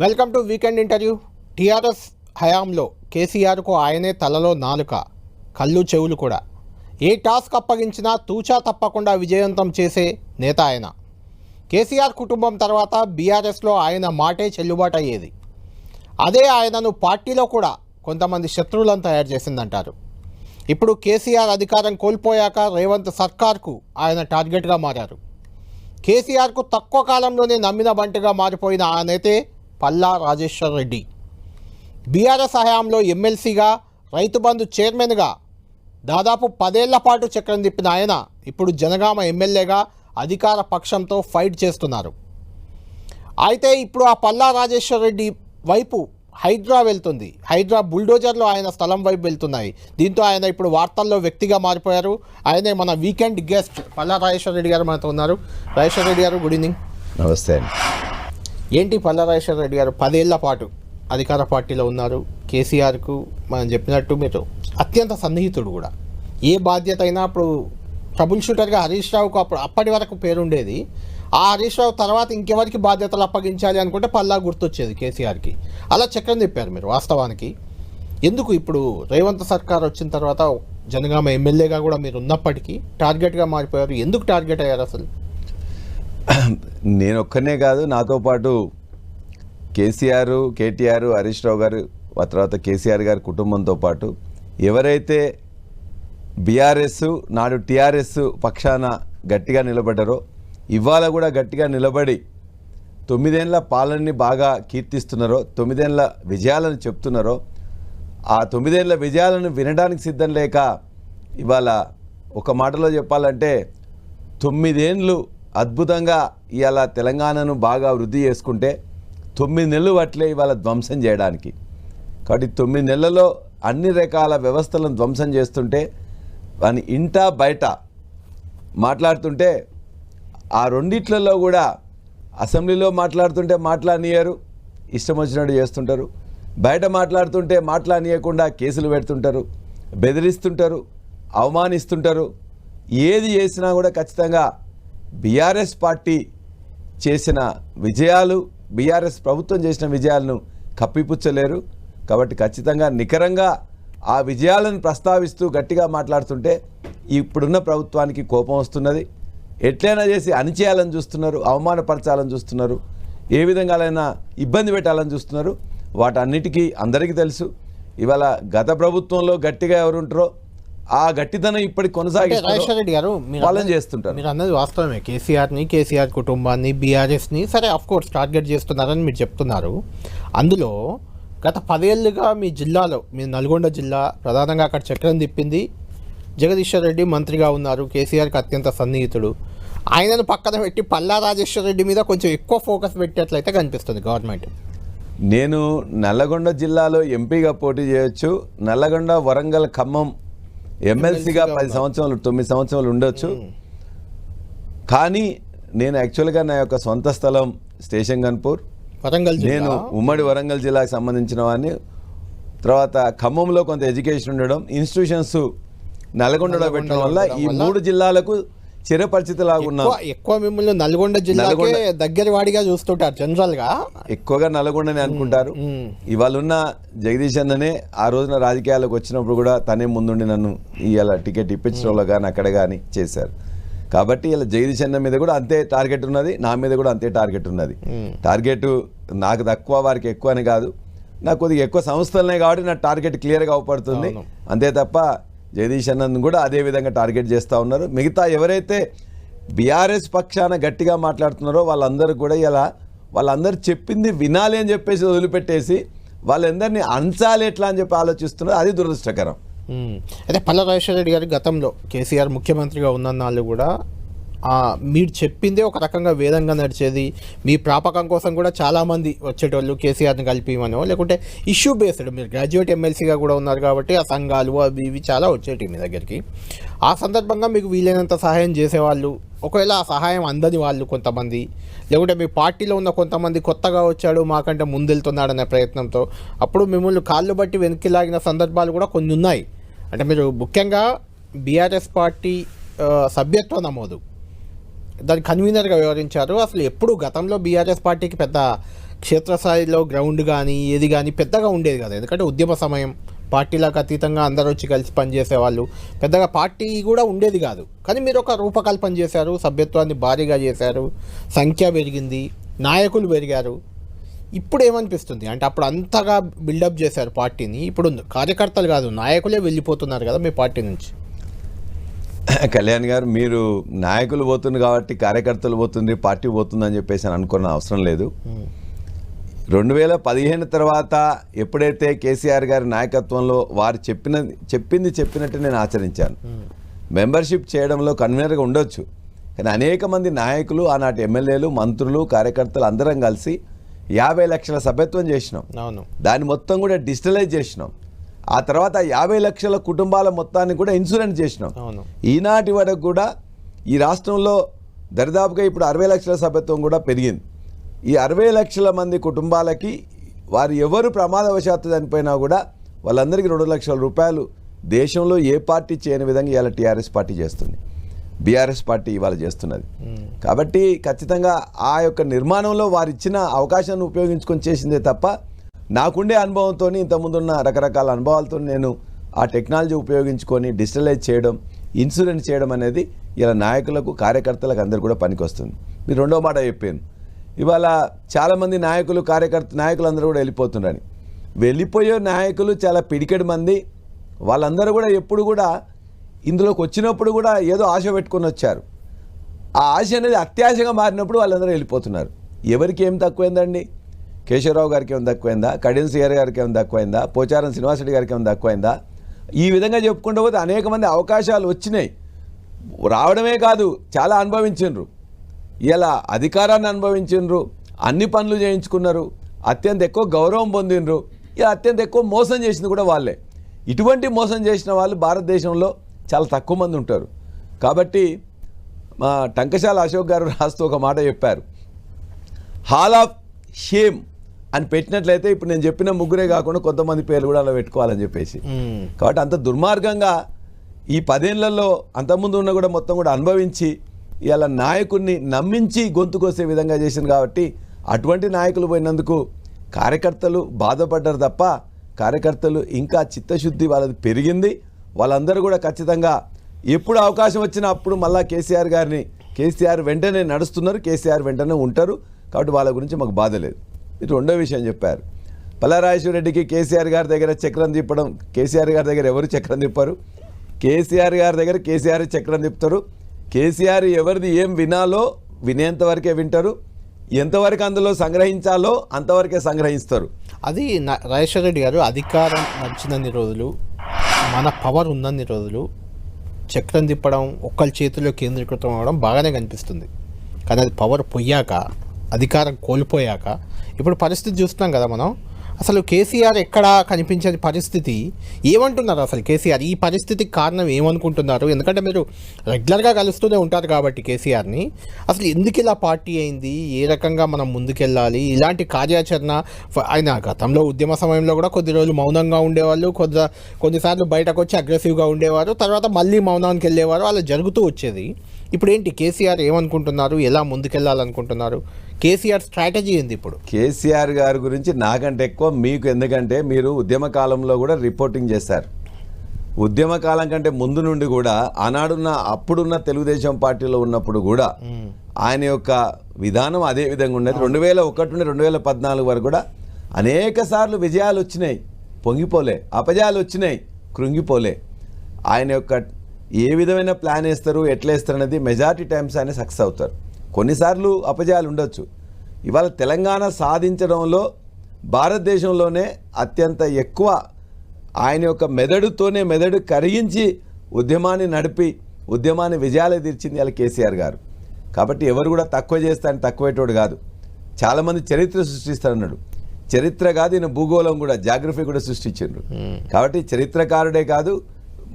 Welcome to weekend interview. TRS హయాంలో కేసీఆర్కు ఆయనే తలలో నాలుక, కళ్ళు చెవులు కూడా. ఏ టాస్క్ అప్పగించినా తూచా తప్పకుండా విజయవంతం చేసే నేత ఆయన. కేసీఆర్ కుటుంబం తర్వాత బీఆర్ఎస్లో ఆయన మాటే చెల్లుబాటు అయ్యేది. అదే ఆయనను పార్టీలో కూడా కొంతమంది శత్రువులను తయారు చేసిందంటారు. ఇప్పుడు కేసీఆర్ అధికారం కోల్పోయాక రేవంత్ సర్కార్కు ఆయన టార్గెట్గా మారారు. కేసీఆర్కు తక్కువ కాలంలోనే నమ్మిన బంటిగా మారిపోయిన ఆ నేతే పల్లా రాజేశ్వర్ రెడ్డి. బీఆర్ఎస్ హయాంలో ఎమ్మెల్సీగా, రైతు బంధు చైర్మన్గా దాదాపు 10 ఏళ్ల పాటు చక్రం తిప్పిన ఆయన ఇప్పుడు జనగామ ఎమ్మెల్యేగా అధికార పక్షంతో ఫైట్ చేస్తున్నారు. అయితే ఇప్పుడు ఆ పల్లా రాజేశ్వర్ రెడ్డి వైపు హైడ్రా వెళ్తుంది. హైడ్రా బుల్డోజర్లు ఆయన స్థలం వైపు వెళ్తున్నాయి. దీంతో ఆయన ఇప్పుడు వార్తల్లో వ్యక్తిగా మారిపోయారు. ఆయనే మన వీకెండ్ గెస్ట్ పల్లా రాజేశ్వర్ రెడ్డి గారు మనతో ఉన్నారు. రాజేశ్వర్ రెడ్డి గారు, గుడ్ ఈవినింగ్. నమస్తే అండి. ఏంటి పల్లా రాజేశ్వర్ రెడ్డి గారు 10 ఏళ్ల పాటు అధికార పార్టీలో ఉన్నారు. కేసీఆర్కు మనం చెప్పినట్టు మీరు అత్యంత సన్నిహితుడు కూడా. ఏ బాధ్యత అయినా అప్పుడు ట్రబుల్ షూటర్గా హరీష్ రావుకు అప్పటి వరకు పేరుండేది. ఆ హరీష్ రావు తర్వాత ఇంకెవరికి బాధ్యతలు అప్పగించాలి అనుకుంటే పల్లా గుర్తొచ్చేది కేసీఆర్కి. అలా చక్రం తిప్పారు మీరు. వాస్తవానికి ఎందుకు ఇప్పుడు రేవంత్ సర్కార్ వచ్చిన తర్వాత జనగామ ఎమ్మెల్యేగా కూడా మీరు ఉన్నప్పటికీ టార్గెట్గా మారిపోయారు? ఎందుకు టార్గెట్ అయ్యారు అసలు? నేను ఒక్కనే కాదు, నాతో పాటు కేసీఆర్, కేటీఆర్, హరీష్ రావు గారు, ఆ తర్వాత కేసీఆర్ గారి కుటుంబంతో పాటు ఎవరైతే బీఆర్ఎస్ నాడు టీఆర్ఎస్ పక్షాన గట్టిగా నిలబడ్డారో ఇవాళ కూడా గట్టిగా నిలబడి 9 ఏళ్ల పాలనని బాగా కీర్తిస్తున్నారో, 9 ఏళ్ల విజయాలను చెప్తున్నారో, ఆ 9 ఏళ్ల విజయాలను వినడానికి సిద్ధం లేక ఇవాళ ఒక మాటలో చెప్పాలంటే 9 ఏళ్ళు అద్భుతంగా ఇవాళ తెలంగాణను బాగా వృద్ధి చేసుకుంటే 9 నెలలు పట్లే ఇవాళ ధ్వంసం చేయడానికి. కాబట్టి 9 నెలల్లో అన్ని రకాల వ్యవస్థలను ధ్వంసం చేస్తుంటే వాని ఇంటా బయట మాట్లాడుతుంటే ఆ రెండిట్లలో కూడా అసెంబ్లీలో మాట్లాడుతుంటే మాట్లాడనీయరు, ఇష్టం వచ్చినట్టు చేస్తుంటారు. బయట మాట్లాడుతుంటే మాట్లాడనీయకుండా కేసులు పెడుతుంటారు, బెదిరిస్తుంటారు, అవమానిస్తుంటారు. ఏది చేసినా కూడా ఖచ్చితంగా బీఆర్ఎస్ పార్టీ చేసిన విజయాలు, బీఆర్ఎస్ ప్రభుత్వం చేసిన విజయాలను కప్పిపుచ్చలేరు. కాబట్టి ఖచ్చితంగా నికరంగా ఆ విజయాలను ప్రస్తావిస్తూ గట్టిగా మాట్లాడుతుంటే ఇప్పుడున్న ప్రభుత్వానికి కోపం వస్తున్నది. ఎట్లయినా చేసి అణిచేయాలని చూస్తున్నారు, అవమానపరచాలని చూస్తున్నారు, ఏ విధంగాలైనా ఇబ్బంది పెట్టాలని చూస్తున్నారు. వాటన్నిటికీ అందరికీ తెలుసు. ఇవాళ గత ప్రభుత్వంలో గట్టిగా ఎవరుంటారో ఆ గట్టితనం ఇప్పటికి రాజేశ్వర్ రెడ్డి గారు పాలన చేస్తుంటారు. మీరు అన్నది వాస్తవమే. కేసీఆర్ కుటుంబాన్ని, బీఆర్ఎస్ని సరే ఆఫ్ కోర్స్ టార్గెట్ చేస్తున్నారని మీరు చెప్తున్నారు. అందులో గత 10 ఏళ్ళుగా మీ జిల్లాలో, మీ నల్గొండ జిల్లా ప్రధానంగా అక్కడ చక్రం తిప్పింది జగదీశ్వర్ రెడ్డి. మంత్రిగా ఉన్నారు, కేసీఆర్కి అత్యంత సన్నిహితుడు. ఆయనను పక్కన పెట్టి పల్లా రాజేశ్వర్ రెడ్డి మీద కొంచెం ఎక్కువ ఫోకస్ పెట్టేట్లయితే కనిపిస్తుంది గవర్నమెంట్. నేను నల్లగొండ జిల్లాలో ఎంపీగా పోటీ చేయొచ్చు, నల్లగొండ, వరంగల్, ఖమ్మం ఎమ్మెల్సీగా 10 సంవత్సరాలు 9 సంవత్సరాలు ఉండొచ్చు. కానీ నేను యాక్చువల్గా నా యొక్క సొంత స్థలం స్టేషన్ గన్పూర్, వరంగల్. నేను ఉమ్మడి వరంగల్ జిల్లాకు సంబంధించిన వాడిని. తర్వాత ఖమ్మంలో కొంత ఎడ్యుకేషన్ ఉండడం, ఇన్స్టిట్యూషన్స్ నల్గొండలో పెట్టడం వల్ల ఈ 3 జిల్లాలకు చిరపరిచితలాగా ఉన్నాం. ఎక్కువ మిమ్మల్ని నల్గొండ జిల్లాకే దగ్గర వాడిగా చూస్తుంటారు జనరల్ గా. ఎక్కువగా నల్గొండని అనుకుంటారు. ఇవాళ ఉన్న జగదీష్ అన్ననే ఆ రోజున రాజకీయాలకు వచ్చినప్పుడు కూడా తనే ముందుండి నన్ను ఇలా టికెట్ ఇప్పించడంలో కానీ అక్కడ కానీ చేశారు. కాబట్టి ఇలా జగదీష్ అన్న మీద కూడా అంతే టార్గెట్ ఉన్నది, నా మీద కూడా అంతే టార్గెట్ ఉన్నది. టార్గెట్ నాకు తక్కువ, వారికి ఎక్కువ అని కాదు. నాకు కొద్దిగా ఎక్కువ సంస్థలనే కాబట్టి నా టార్గెట్ క్లియర్గా అవపడుతుంది. అంతే తప్ప జగదీష్ అన్నను కూడా అదే విధంగా టార్గెట్ చేస్తూ ఉన్నారు. మిగతా ఎవరైతే బీఆర్ఎస్ పక్షాన గట్టిగా మాట్లాడుతున్నారో వాళ్ళందరూ కూడా ఇలా వాళ్ళందరూ చెప్పింది వినాలి అని చెప్పేసి వదిలిపెట్టేసి వాళ్ళందరినీ అంచాలి ఎట్లా అని చెప్పి ఆలోచిస్తున్నారు. అది దురదృష్టకరం. అయితే పల్లా రాజేశ్వర రెడ్డి గారి గతంలో కేసీఆర్ ముఖ్యమంత్రిగా ఉన్నన్నాళ్ళు కూడా మీరు చెప్పిందే ఒక రకంగా వేదంగా నడిచేది. మీ ప్రాపకం కోసం కూడా చాలామంది వచ్చేటోళ్ళు కేసీఆర్ని కలిపిమనో, లేకుంటే ఇష్యూ బేస్డ్. మీరు గ్రాడ్యుయేట్ ఎమ్మెల్సీగా కూడా ఉన్నారు కాబట్టి ఆ సంఘాలు అవి ఇవి చాలా వచ్చేటి మీ దగ్గరికి. ఆ సందర్భంగా మీకు వీలైనంత సహాయం చేసేవాళ్ళు, ఒకవేళ ఆ సహాయం అందని వాళ్ళు కొంతమంది, లేకుంటే మీ పార్టీలో ఉన్న కొంతమంది కొత్తగా వచ్చాడు మాకంటే ముందెళ్తున్నాడనే ప్రయత్నంతో అప్పుడు మిమ్మల్ని కాళ్ళు బట్టి వెనక్కి లాగిన సందర్భాలు కూడా కొన్ని ఉన్నాయి. అంటే మీరు ముఖ్యంగా బీఆర్ఎస్ పార్టీ సభ్యత్వ నమోదు దాని కన్వీనర్గా వ్యవహరించారు. అసలు ఎప్పుడు గతంలో బీఆర్ఎస్ పార్టీకి పెద్ద క్షేత్రస్థాయిలో గ్రౌండ్ కానీ ఏది కానీ పెద్దగా ఉండేది కదా. ఎందుకంటే ఉద్యమ సమయం, పార్టీలకు అతీతంగా అందరూ వచ్చి కలిసి పనిచేసేవాళ్ళు, పెద్దగా పార్టీ కూడా ఉండేది కాదు. కానీ మీరు ఒక రూపకల్పన చేశారు, సభ్యత్వాన్ని భారీగా చేశారు, సంఖ్య పెరిగింది, నాయకులు పెరిగారు. ఇప్పుడు ఏమనిపిస్తుంది అంటే అప్పుడు అంతగా బిల్డప్ చేశారు పార్టీని, ఇప్పుడు కార్యకర్తలు కాదు నాయకులే వెళ్ళిపోతున్నారు కదా మీ పార్టీ నుంచి. కళ్యాణ్ గారు, మీరు నాయకులు పోతుంది కాబట్టి కార్యకర్తలు పోతుంది, పార్టీ పోతుందని చెప్పేసి అనుకున్న అవసరం లేదు. 2015 తర్వాత ఎప్పుడైతే కేసీఆర్ గారి నాయకత్వంలో వారు చెప్పింది చెప్పినట్టు నేను ఆచరించాను. మెంబర్షిప్ చేయడంలో కన్వీనర్గా ఉండొచ్చు, కానీ అనేక మంది నాయకులు, ఆనాటి ఎమ్మెల్యేలు, మంత్రులు, కార్యకర్తలు అందరం కలిసి 50 లక్షల సభ్యత్వం చేసినాం. దాన్ని మొత్తం కూడా డిజిటలైజ్ చేసినాం. ఆ తర్వాత 50 లక్షల కుటుంబాల మొత్తాన్ని కూడా ఇన్సూరెన్స్ చేసినాం. ఈనాటి వరకు కూడా ఈ రాష్ట్రంలో దరిదాపుగా ఇప్పుడు 60 లక్షల సభ్యత్వం కూడా పెరిగింది. ఈ 60 లక్షల మంది కుటుంబాలకి వారు ఎవరు ప్రమాదవశాత్తు చనిపోయినా కూడా వాళ్ళందరికీ 2 లక్షల రూపాయలు దేశంలో ఏ పార్టీ చేయని విధంగా ఇవాళ టీఆర్ఎస్ పార్టీ చేస్తుంది, బీఆర్ఎస్ పార్టీ ఇవాళ చేస్తున్నది. కాబట్టి ఖచ్చితంగా ఆ యొక్క నిర్మాణంలో వారు ఇచ్చిన అవకాశాన్ని ఉపయోగించుకొని చేసిందే తప్ప నాకుండే అనుభవంతో, ఇంతకుముందున్న రకరకాల అనుభవాలతో నేను ఆ టెక్నాలజీ ఉపయోగించుకొని డిజిటలైజ్ చేయడం, ఇన్సూరెన్స్ చేయడం అనేది ఇలా నాయకులకు, కార్యకర్తలకు అందరూ కూడా పనికొస్తుంది. మీరు రెండో మాట చెప్పాను, ఇవాళ చాలామంది నాయకులు అందరూ కూడా వెళ్ళిపోతున్నారని. వెళ్ళిపోయే నాయకులు చాలా పిడికెడు మంది, వాళ్ళందరూ కూడా ఎప్పుడు కూడా ఇందులోకి వచ్చినప్పుడు కూడా ఏదో ఆశ పెట్టుకొని వచ్చారు. ఆ ఆశ అనేది అత్యాశగా మారినప్పుడు వాళ్ళందరూ వెళ్ళిపోతున్నారు. ఎవరికి ఏం తక్కువైందండి? కేశవరావు గారికి ఏమైనా తక్కువైందా? కడియం శ్రీహరి గారికి ఏమైనా తక్కువైందా? పోచారం శ్రీనివాసరెడ్డి గారికి ఏమైనా తక్కువైందా? ఈ విధంగా చెప్పుకుంటూ పోతే అనేక మంది అవకాశాలు వచ్చినాయి, రావడమే కాదు చాలా అనుభవించిండ్రు. ఇలా అధికారాన్ని అనుభవించిండ్రు, అన్ని పనులు చేయించుకున్నారు, అత్యంత ఎక్కువ గౌరవం పొందిండ్రు. ఇలా అత్యంత ఎక్కువ మోసం చేసింది కూడా వాళ్ళే. ఇటువంటి మోసం చేసిన వాళ్ళు భారతదేశంలో చాలా తక్కువ మంది ఉంటారు. కాబట్టి మా టంకశాల అశోక్ గారు రాస్తూ ఒక మాట చెప్పారు, హాల్ ఆఫ్ షేమ్ అని పెట్టినట్లయితే ఇప్పుడు నేను చెప్పిన ముగ్గురే కాకుండా కొంతమంది పేర్లు కూడా అలా పెట్టుకోవాలని చెప్పేసి. కాబట్టి అంత దుర్మార్గంగా ఈ 10 ఏళ్లలో అంతకుముందు ఉన్న కూడా మొత్తం కూడా అనుభవించి ఇలా నాయకుడిని నమ్మించి గొంతుకొసే విధంగా చేసింది. కాబట్టి అటువంటి నాయకులు పోయినందుకు కార్యకర్తలు బాధపడ్డారు తప్ప కార్యకర్తలు ఇంకా చిత్తశుద్ధి వాళ్ళది పెరిగింది. వాళ్ళందరూ కూడా ఖచ్చితంగా ఎప్పుడు అవకాశం వచ్చినా అప్పుడు మళ్ళా కేసీఆర్ వెంటనే నడుస్తున్నారు, కేసీఆర్ వెంటనే ఉంటారు. కాబట్టి వాళ్ళ గురించి మాకు బాధ లేదు. మీరు రెండో విషయం చెప్పారు, పల్లారాజేశ్వరరెడ్డికి కేసీఆర్ గారి దగ్గర చక్రం తిప్పడం. కేసీఆర్ గారి దగ్గర ఎవరు చక్రం తిప్పారు? కేసీఆర్ గారి దగ్గర కేసీఆర్ చక్రం తిప్పుతారు. కేసీఆర్ ఎవరిది ఏం వినాలో వినేంత వరకే వింటారు, ఎంతవరకు అందులో సంగ్రహించాలో అంతవరకే సంగ్రహిస్తారు. అది రాజేశ్వర రెడ్డి గారు, అధికారం నడిచినన్ని రోజులు, మన పవర్ ఉన్నన్ని రోజులు చక్రం తిప్పడం, ఒక్కరి చేతిలో కేంద్రీకృతం అవ్వడం బాగానే కనిపిస్తుంది. కానీ అది పవర్ పోయాక, అధికారం కోల్పోయాక ఇప్పుడు పరిస్థితి చూస్తున్నాం కదా మనం. అసలు కేసీఆర్ ఎక్కడా కనిపించని పరిస్థితి. ఏమంటున్నారు అసలు కేసీఆర్? ఈ పరిస్థితికి కారణం ఏమనుకుంటున్నారు? ఎందుకంటే మీరు రెగ్యులర్గా కలుస్తూనే ఉంటారు కాబట్టి కేసీఆర్ని. అసలు ఎందుకు ఇలా పార్టీ అయింది, ఏ రకంగా మనం ముందుకెళ్ళాలి, ఇలాంటి కార్యాచరణ. ఆయన గతంలో ఉద్యమ సమయంలో కూడా కొద్ది రోజులు మౌనంగా ఉండేవాళ్ళు, కొన్నిసార్లు బయటకు వచ్చి అగ్రెసివ్గా ఉండేవారు, తర్వాత మళ్ళీ మౌనానికి వెళ్ళేవారు, అలా జరుగుతూ వచ్చేది. ఇప్పుడు ఏంటి కేసీఆర్ ఏమనుకుంటున్నారు, ఎలా ముందుకెళ్ళాలనుకుంటున్నారు, కేసీఆర్ స్ట్రాటజీ ఏంది ఇప్పుడు? కేసీఆర్ గారి గురించి నాకంటే ఎక్కువ మీకు, ఎందుకంటే మీరు ఉద్యమ కాలంలో కూడా రిపోర్టింగ్ చేశారు. ఉద్యమ కాలం కంటే ముందు నుండి కూడా అప్పుడున్న తెలుగుదేశం పార్టీలో ఉన్నప్పుడు కూడా ఆయన యొక్క విధానం అదే విధంగా ఉండేది. 2001 నుండి 2014 వరకు కూడా అనేక సార్లు విజయాలు వచ్చినాయి, పొంగిపోలే, అపజయాలు వచ్చినాయి, కృంగిపోలే. ఆయన యొక్క ఏ విధమైన ప్లాన్ వేస్తారు, ఎట్లా వేస్తారు అనేది మెజారిటీ టైమ్స్ ఆయన సక్సెస్ అవుతారు. కొన్నిసార్లు అపజయాలు ఉండొచ్చు. ఇవాళ తెలంగాణ సాధించడంలో భారతదేశంలోనే అత్యంత ఎక్కువ ఆయన యొక్క మెదడు కరిగించి ఉద్యమాన్ని నడిపి ఉద్యమాన్ని విజయాలు తీర్చింది అలా కేసీఆర్ గారు. కాబట్టి ఎవరు కూడా తక్కువ చేస్తారని తక్కువేటోడు కాదు. చాలామంది చరిత్ర సృష్టిస్తారన్నాడు. చరిత్ర కాదు, ఈయన భూగోళం కూడా, జాగ్రఫీ కూడా సృష్టించారు. కాబట్టి చరిత్రకారుడే కాదు,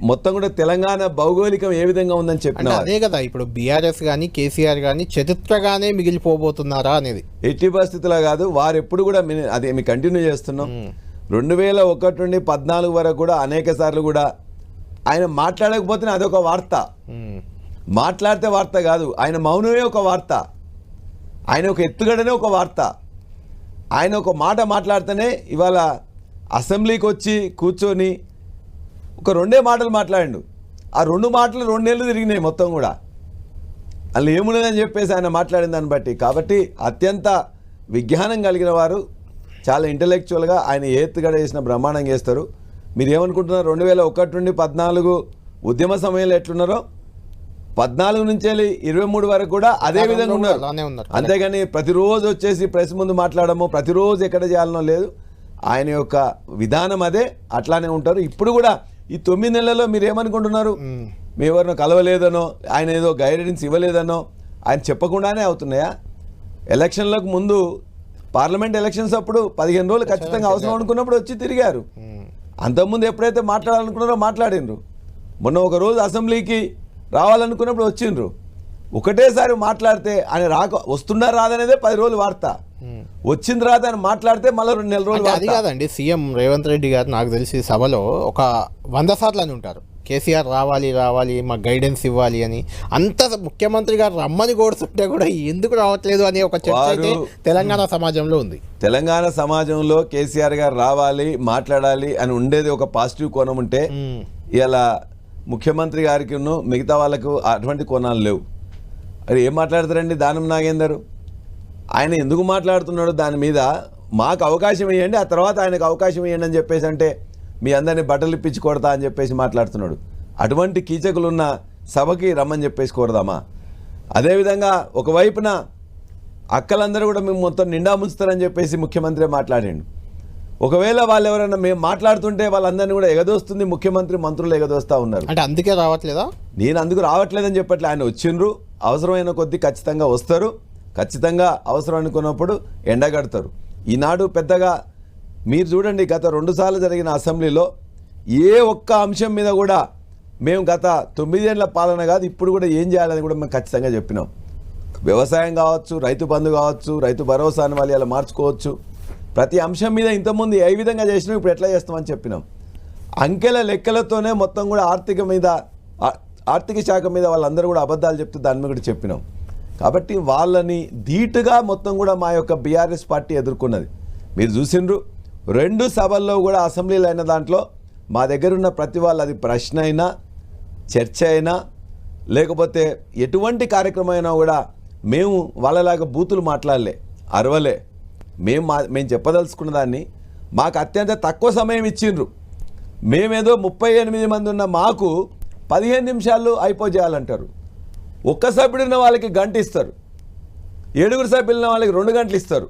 మొత్తం కూడా తెలంగాణ భౌగోళికం ఏ విధంగా ఉందని చెప్పిన అదే కదా. ఇప్పుడు బీఆర్ఎస్ కానీ కేసీఆర్ కానీ చరిత్రగానే మిగిలిపోబోతున్నారా అనేది ఎట్టి పరిస్థితుల్లో కాదు. వారు ఎప్పుడు కూడా అదే మేము కంటిన్యూ చేస్తున్నాం. 2001 నుండి 2014 వరకు కూడా అనేక సార్లు కూడా ఆయన మాట్లాడకపోతేనే అదొక వార్త, మాట్లాడితే వార్త కాదు, ఆయన మౌనమే ఒక వార్త, ఆయన ఒక ఎత్తుగడనే ఒక వార్త. ఆయన ఒక మాట మాట్లాడితేనే ఇవాళ అసెంబ్లీకి వచ్చి కూర్చొని ఒక 2 మాటలు మాట్లాడిండు. ఆ 2 మాటలు 2 నెలలు తిరిగినాయి మొత్తం కూడా. అందులో ఏమున్నదని చెప్పేసి ఆయన మాట్లాడిన దాన్ని బట్టి. కాబట్టి అత్యంత విజ్ఞానం కలిగిన వారు, చాలా ఇంటలెక్చువల్గా ఆయన ఎత్తుగడ చేసిన బ్రహ్మాండంగా చేస్తారు. మీరు ఏమనుకుంటున్నారు 2001 నుండి 14 ఉద్యమ సమయంలో ఎట్లున్నారో 14 నుంచి 23 వరకు కూడా అదే విధంగా ఉన్నారు. అంతేగాని ప్రతిరోజు వచ్చేసి ప్రెస్ ముందు మాట్లాడము, ప్రతిరోజు ఎక్కడ చేయాలనో లేదు. ఆయన యొక్క విధానం అదే, అట్లానే ఉంటారు. ఇప్పుడు కూడా ఈ 9 నెలల్లో మీరు ఏమనుకుంటున్నారు, మీ ఎవరినో కలవలేదనో, ఆయన ఏదో గైడెన్స్ ఇవ్వలేదనో, ఆయన చెప్పకుండానే అవుతున్నాయా? ఎలక్షన్లకు ముందు పార్లమెంట్ ఎలక్షన్స్ అప్పుడు 15 రోజులు ఖచ్చితంగా అవసరం అనుకున్నప్పుడు వచ్చి తిరిగారు. అంతకుముందు ఎప్పుడైతే మాట్లాడాలనుకున్నారో మాట్లాడినరు. మొన్న ఒక రోజు అసెంబ్లీకి రావాలనుకున్నప్పుడు వచ్చిండ్రు. ఒకటేసారి మాట్లాడితే ఆయన వస్తున్నారు రాదనేదే 10 రోజులు వార్త. వచ్చిన తర్వాత ఆయన మాట్లాడితే మళ్ళీ 2 నెలల రోజులు. అది కాదండి, సీఎం రేవంత్ రెడ్డి గారు నాకు తెలిసి సభలో ఒక 100 సార్లు అని ఉంటారు, కేసీఆర్ రావాలి మాకు గైడెన్స్ ఇవ్వాలి అని. అంత ముఖ్యమంత్రి గారు రమ్మని కోరుతుంటే కూడా ఎందుకు రావట్లేదు అనే ఒక చర్చ అయితే తెలంగాణ సమాజంలో ఉంది. తెలంగాణ సమాజంలో కేసీఆర్ గారు రావాలి, మాట్లాడాలి అని ఉండేది ఒక పాజిటివ్ కోణం ఉంటే, ఇలా ముఖ్యమంత్రి గారికి మిగతా వాళ్ళకు అటువంటి కోణాలు లేవు. అది ఏం మాట్లాడతారండి దానం నాగేందర్? ఆయన ఎందుకు మాట్లాడుతున్నాడు దాని మీద మాకు అవకాశం ఇవ్వండి, ఆ తర్వాత ఆయనకు అవకాశం ఇవ్వండి అని చెప్పేసి అంటే మీ అందరినీ బట్టలు ఇప్పించి కొడతా అని చెప్పేసి మాట్లాడుతున్నాడు. అటువంటి కీచకులున్న సభకి రమ్మని చెప్పేసి కోరదామా? అదేవిధంగా ఒకవైపున అక్కలందరూ కూడా మేము మొత్తం నిండా ముంచుతారని చెప్పేసి ముఖ్యమంత్రి మాట్లాడిండు. ఒకవేళ వాళ్ళు ఎవరైనా మేము మాట్లాడుతుంటే వాళ్ళందరినీ కూడా ఎగదోస్తుంది ముఖ్యమంత్రి, మంత్రులు ఎగదోస్తూ ఉన్నారు. అంటే అందుకే రావట్లేదా? నేను అందుకు రావట్లేదని చెప్పట్లే. ఆయన వచ్చిండ్రు, అవసరమైన కొద్దీ ఖచ్చితంగా వస్తారు, ఖచ్చితంగా అవసరం అనుకున్నప్పుడు ఎండగడతారు. ఈనాడు పెద్దగా మీరు చూడండి, గత 2 సార్లు జరిగిన అసెంబ్లీలో ఏ ఒక్క అంశం మీద కూడా మేము గత 9 ఏళ్ల పాలన కాదు ఇప్పుడు కూడా ఏం చేయాలని కూడా మేము ఖచ్చితంగా చెప్పినాం. వ్యవసాయం కావచ్చు, రైతు బంధు కావచ్చు, రైతు భరోసాని వాళ్ళు ఇలా మార్చుకోవచ్చు. ప్రతి అంశం మీద ఇంతకుముందు ఏ విధంగా చేసినాం, ఇప్పుడు ఎట్లా చేస్తామని చెప్పినాం. అంకెల లెక్కలతోనే మొత్తం కూడా ఆర్థిక శాఖ మీద వాళ్ళందరూ కూడా అబద్ధాలు చెప్తూ దాని మీద కూడా చెప్పినాం. కాబట్టి వాళ్ళని ధీటుగా మొత్తం కూడా మా యొక్క బీఆర్ఎస్ పార్టీ ఎదుర్కొన్నది. మీరు చూసిండ్రు 2 సభల్లో కూడా అసెంబ్లీలో అయిన దాంట్లో మా దగ్గర ఉన్న ప్రతి వాళ్ళు, అది ప్రశ్న అయినా చర్చ అయినా లేకపోతే ఎటువంటి కార్యక్రమం అయినా కూడా మేము వాళ్ళలాగా బూతులు మాట్లాడలే, అరవలే. మేము చెప్పదలుచుకున్న దాన్ని మాకు అత్యంత తక్కువ సమయం ఇచ్చిండ్రు. మేమేదో 38 మంది ఉన్న మాకు 15 నిమిషాలు అయిపోజేయాలంటారు. ఒక్క సభ్యుడున్న వాళ్ళకి 1 గంట ఇస్తారు, 7 సభ్యులున్న వాళ్ళకి 2 గంటలు ఇస్తారు,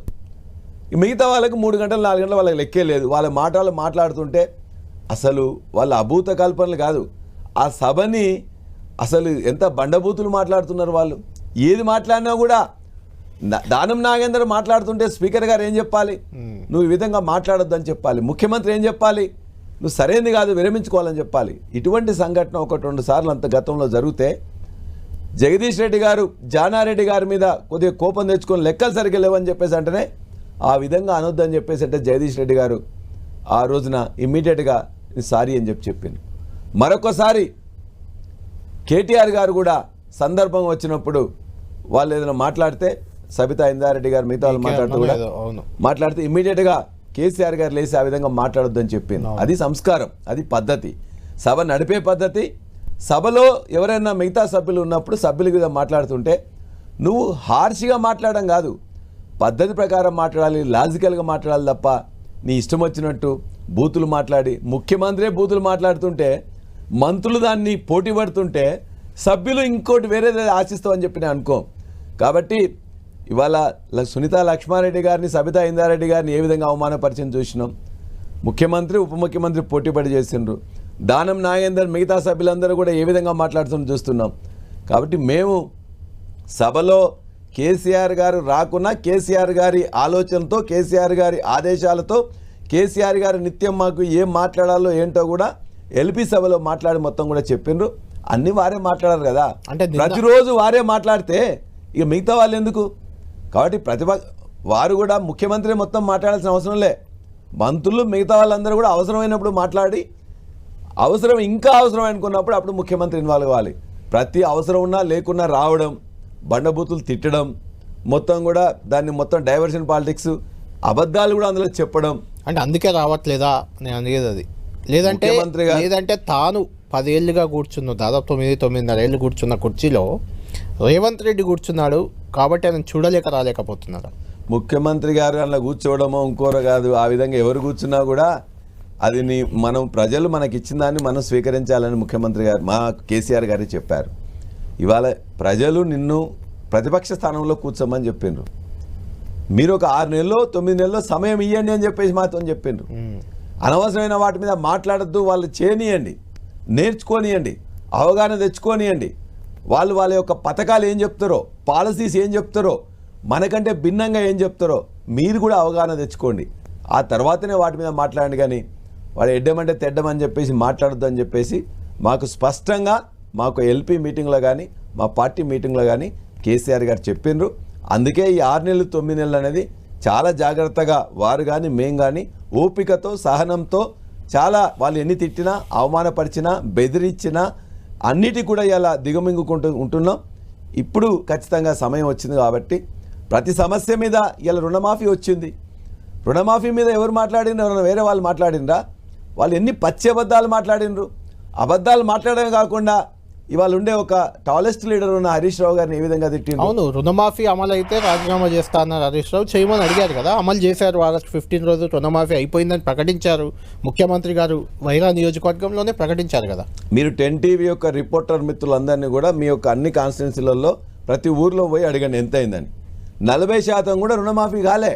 మిగతా వాళ్ళకి 3 గంటలు 4 గంటలు వాళ్ళకి లెక్కే లేదు. వాళ్ళ మాటలు మాట్లాడుతుంటే అసలు వాళ్ళ అభూత కల్పనలు కాదు, ఆ సభని అసలు ఎంత బండబూతులు మాట్లాడుతున్నారు వాళ్ళు. ఏది మాట్లాడినా కూడా దానం నాగేందర్ మాట్లాడుతుంటే స్పీకర్ గారు ఏం చెప్పాలి, నువ్వు ఈ విధంగా మాట్లాడొద్దని చెప్పాలి. ముఖ్యమంత్రి ఏం చెప్పాలి, నువ్వు సరైనది కాదు విరమించుకోవాలని చెప్పాలి. ఇటువంటి సంఘటన 1-2 సార్లు అంత గతంలో జరిగితే జగదీష్ రెడ్డి గారు జానారెడ్డి గారి మీద కొద్దిగా కోపం తెచ్చుకొని లెక్కలు సరిగ్గా లేవని చెప్పేసి అంటేనే ఆ విధంగా అనొద్దని చెప్పేసి అంటే జగదీష్ రెడ్డి గారు ఆ రోజున ఇమ్మీడియట్గా సారీ అని చెప్పింది. మరొకసారి కేటీఆర్ గారు కూడా సందర్భం వచ్చినప్పుడు వాళ్ళు ఏదైనా మాట్లాడితే సబితా ఇందారెడ్డి గారు మిగతా వాళ్ళు మాట్లాడితే ఇమ్మీడియట్గా కేసీఆర్ గారు లేసి ఆ విధంగా మాట్లాడొద్దని చెప్పింది. అది సంస్కారం, అది పద్ధతి, సభ నడిపే పద్ధతి. సభలో ఎవరైనా మిగతా సభ్యులు ఉన్నప్పుడు సభ్యుల మీద మాట్లాడుతుంటే నువ్వు హార్ష్గా మాట్లాడడం కాదు, పద్ధతి ప్రకారం మాట్లాడాలి, లాజికల్గా మాట్లాడాలి తప్ప నీ ఇష్టం వచ్చినట్టు బూతులు మాట్లాడి ముఖ్యమంత్రే బూతులు మాట్లాడుతుంటే మంత్రులు దాన్ని పోటీ పడుతుంటే సభ్యులు ఇంకోటి వేరేది ఆశిస్తామని చెప్పి నేను అనుకో. కాబట్టి ఇవాళ సునీత లక్ష్మారెడ్డి గారిని, సబితా ఇందారెడ్డి గారిని ఏ విధంగా అవమానపరిచయం చూసినాం. ముఖ్యమంత్రి ఉప ముఖ్యమంత్రి పోటీపడి చేసిండ్రు. దానం నాగేందర్ మిగతా సభ్యులందరూ కూడా ఏ విధంగా మాట్లాడుతున్న చూస్తున్నాం. కాబట్టి మేము సభలో కేసీఆర్ గారు రాకున్నా కేసీఆర్ గారి ఆలోచనతో, కేసీఆర్ గారి ఆదేశాలతో, కేసీఆర్ గారు నిత్యం మాకు ఏం మాట్లాడాలో ఏంటో కూడా ఎల్పీ సభలో మాట్లాడి మొత్తం కూడా చెప్పిండ్రు. అన్నీ వారే మాట్లాడారు కదా, అంటే ప్రతిరోజు వారే మాట్లాడితే ఇక మిగతా వాళ్ళు ఎందుకు? కాబట్టి వారు కూడా ముఖ్యమంత్రి మొత్తం మాట్లాడాల్సిన అవసరం లే, మంత్రులు మిగతా వాళ్ళందరూ కూడా అవసరమైనప్పుడు మాట్లాడి ఇంకా అవసరం అనుకున్నప్పుడు అప్పుడు ముఖ్యమంత్రి ఇన్వాల్వ్ అవ్వాలి. ప్రతి అవసరం ఉన్నా లేకున్నా రావడం, బండబూతులు తిట్టడం, మొత్తం కూడా దాన్ని మొత్తం డైవర్షన్ పాలిటిక్స్ అబద్ధాలు కూడా అందులో చెప్పడం. అంటే అందుకే రావట్లేదా నేను అనేది అది. లేదంటే ముఖ్యమంత్రిగా లేదంటే తాను 10 ఏళ్ళుగా కూర్చున్న, దాదాపు 9-9.5 ఏళ్ళు కూర్చున్న కుర్చీలో రేవంత్ రెడ్డి కూర్చున్నాడు కాబట్టి ఆయన చూడలేక రాలేకపోతున్నాడు. ముఖ్యమంత్రి గారు అలా కూర్చోవడమో ఇంకోరో కాదు, ఆ విధంగా ఎవరు కూర్చున్నా కూడా అది మనం ప్రజలు మనకి ఇచ్చిన దాన్ని మనం స్వీకరించాలని ముఖ్యమంత్రి గారు మా కేసీఆర్ గారు చెప్పారు. ఇవాళ ప్రజలు నిన్ను ప్రతిపక్ష స్థానంలో కూర్చోమని చెప్పిండ్రు. మీరు ఒక 6 నెలల్లో 9 నెలల్లో సమయం ఇవ్వండి అని చెప్పేసి మాతో చెప్పిండ్రు. అనవసరమైన వాటి మీద మాట్లాడద్దు, వాళ్ళు చేయనియండి, నేర్చుకోనియండి, అవగాహన తెచ్చుకోనియండి. వాళ్ళ యొక్క పథకాలు ఏం చెప్తారో, పాలసీస్ ఏం చెప్తారో, మనకంటే భిన్నంగా ఏం చెప్తారో మీరు కూడా అవగాహన తెచ్చుకోండి. ఆ తర్వాతనే వాటి మీద మాట్లాడండి. కానీ వాడు ఎడ్డమంటే తెడ్డమని చెప్పేసి మాట్లాడద్దు అని చెప్పేసి మాకు స్పష్టంగా మాకు ఎల్పీ మీటింగ్లో కానీ మా పార్టీ మీటింగ్లో కానీ కేసీఆర్ గారు చెప్పిండ్రు. అందుకే ఈ 6 నెలలు 9 నెలలు అనేది చాలా జాగ్రత్తగా వారు కానీ మేము కానీ ఓపికతో సహనంతో చాలా వాళ్ళు ఎన్ని తిట్టినా అవమానపరిచినా బెదిరించినా అన్నిటి కూడా ఇలా దిగమింగుకుంటూ ఉంటున్నాం. ఇప్పుడు ఖచ్చితంగా సమయం వచ్చింది కాబట్టి ప్రతి సమస్య మీద ఇలా రుణమాఫీ వచ్చింది. రుణమాఫీ మీద ఎవరు మాట్లాడినారు? వేరే వాళ్ళు మాట్లాడినరా? వాళ్ళు ఎన్ని పచ్చి అబద్ధాలు మాట్లాడినరు. అబద్ధాలు మాట్లాడమే కాకుండా ఇవాళ ఉండే ఒక టాలెస్ట్ లీడర్ ఉన్న హరీష్ రావు గారిని ఏ విధంగా తిట్టిండ్రు. అవును, రుణమాఫీ అమలు అయితే రాజీనామా చేస్తా అన్నారు హరీష్ రావు. చేయమని అడిగారు కదా, అమలు చేశారు. ఆగస్టు 15 రోజు రుణమాఫీ అయిపోయిందని ప్రకటించారు. ముఖ్యమంత్రి గారు వైరా నియోజకవర్గంలోనే ప్రకటించారు కదా. మీరు 10 టీవీ యొక్క రిపోర్టర్ మిత్రులందరినీ కూడా మీ యొక్క అన్ని కాన్స్టిట్యున్సీలలో ప్రతి ఊర్లో పోయి అడగండి ఎంత అయిందని. 40% కూడా రుణమాఫీ కాలే.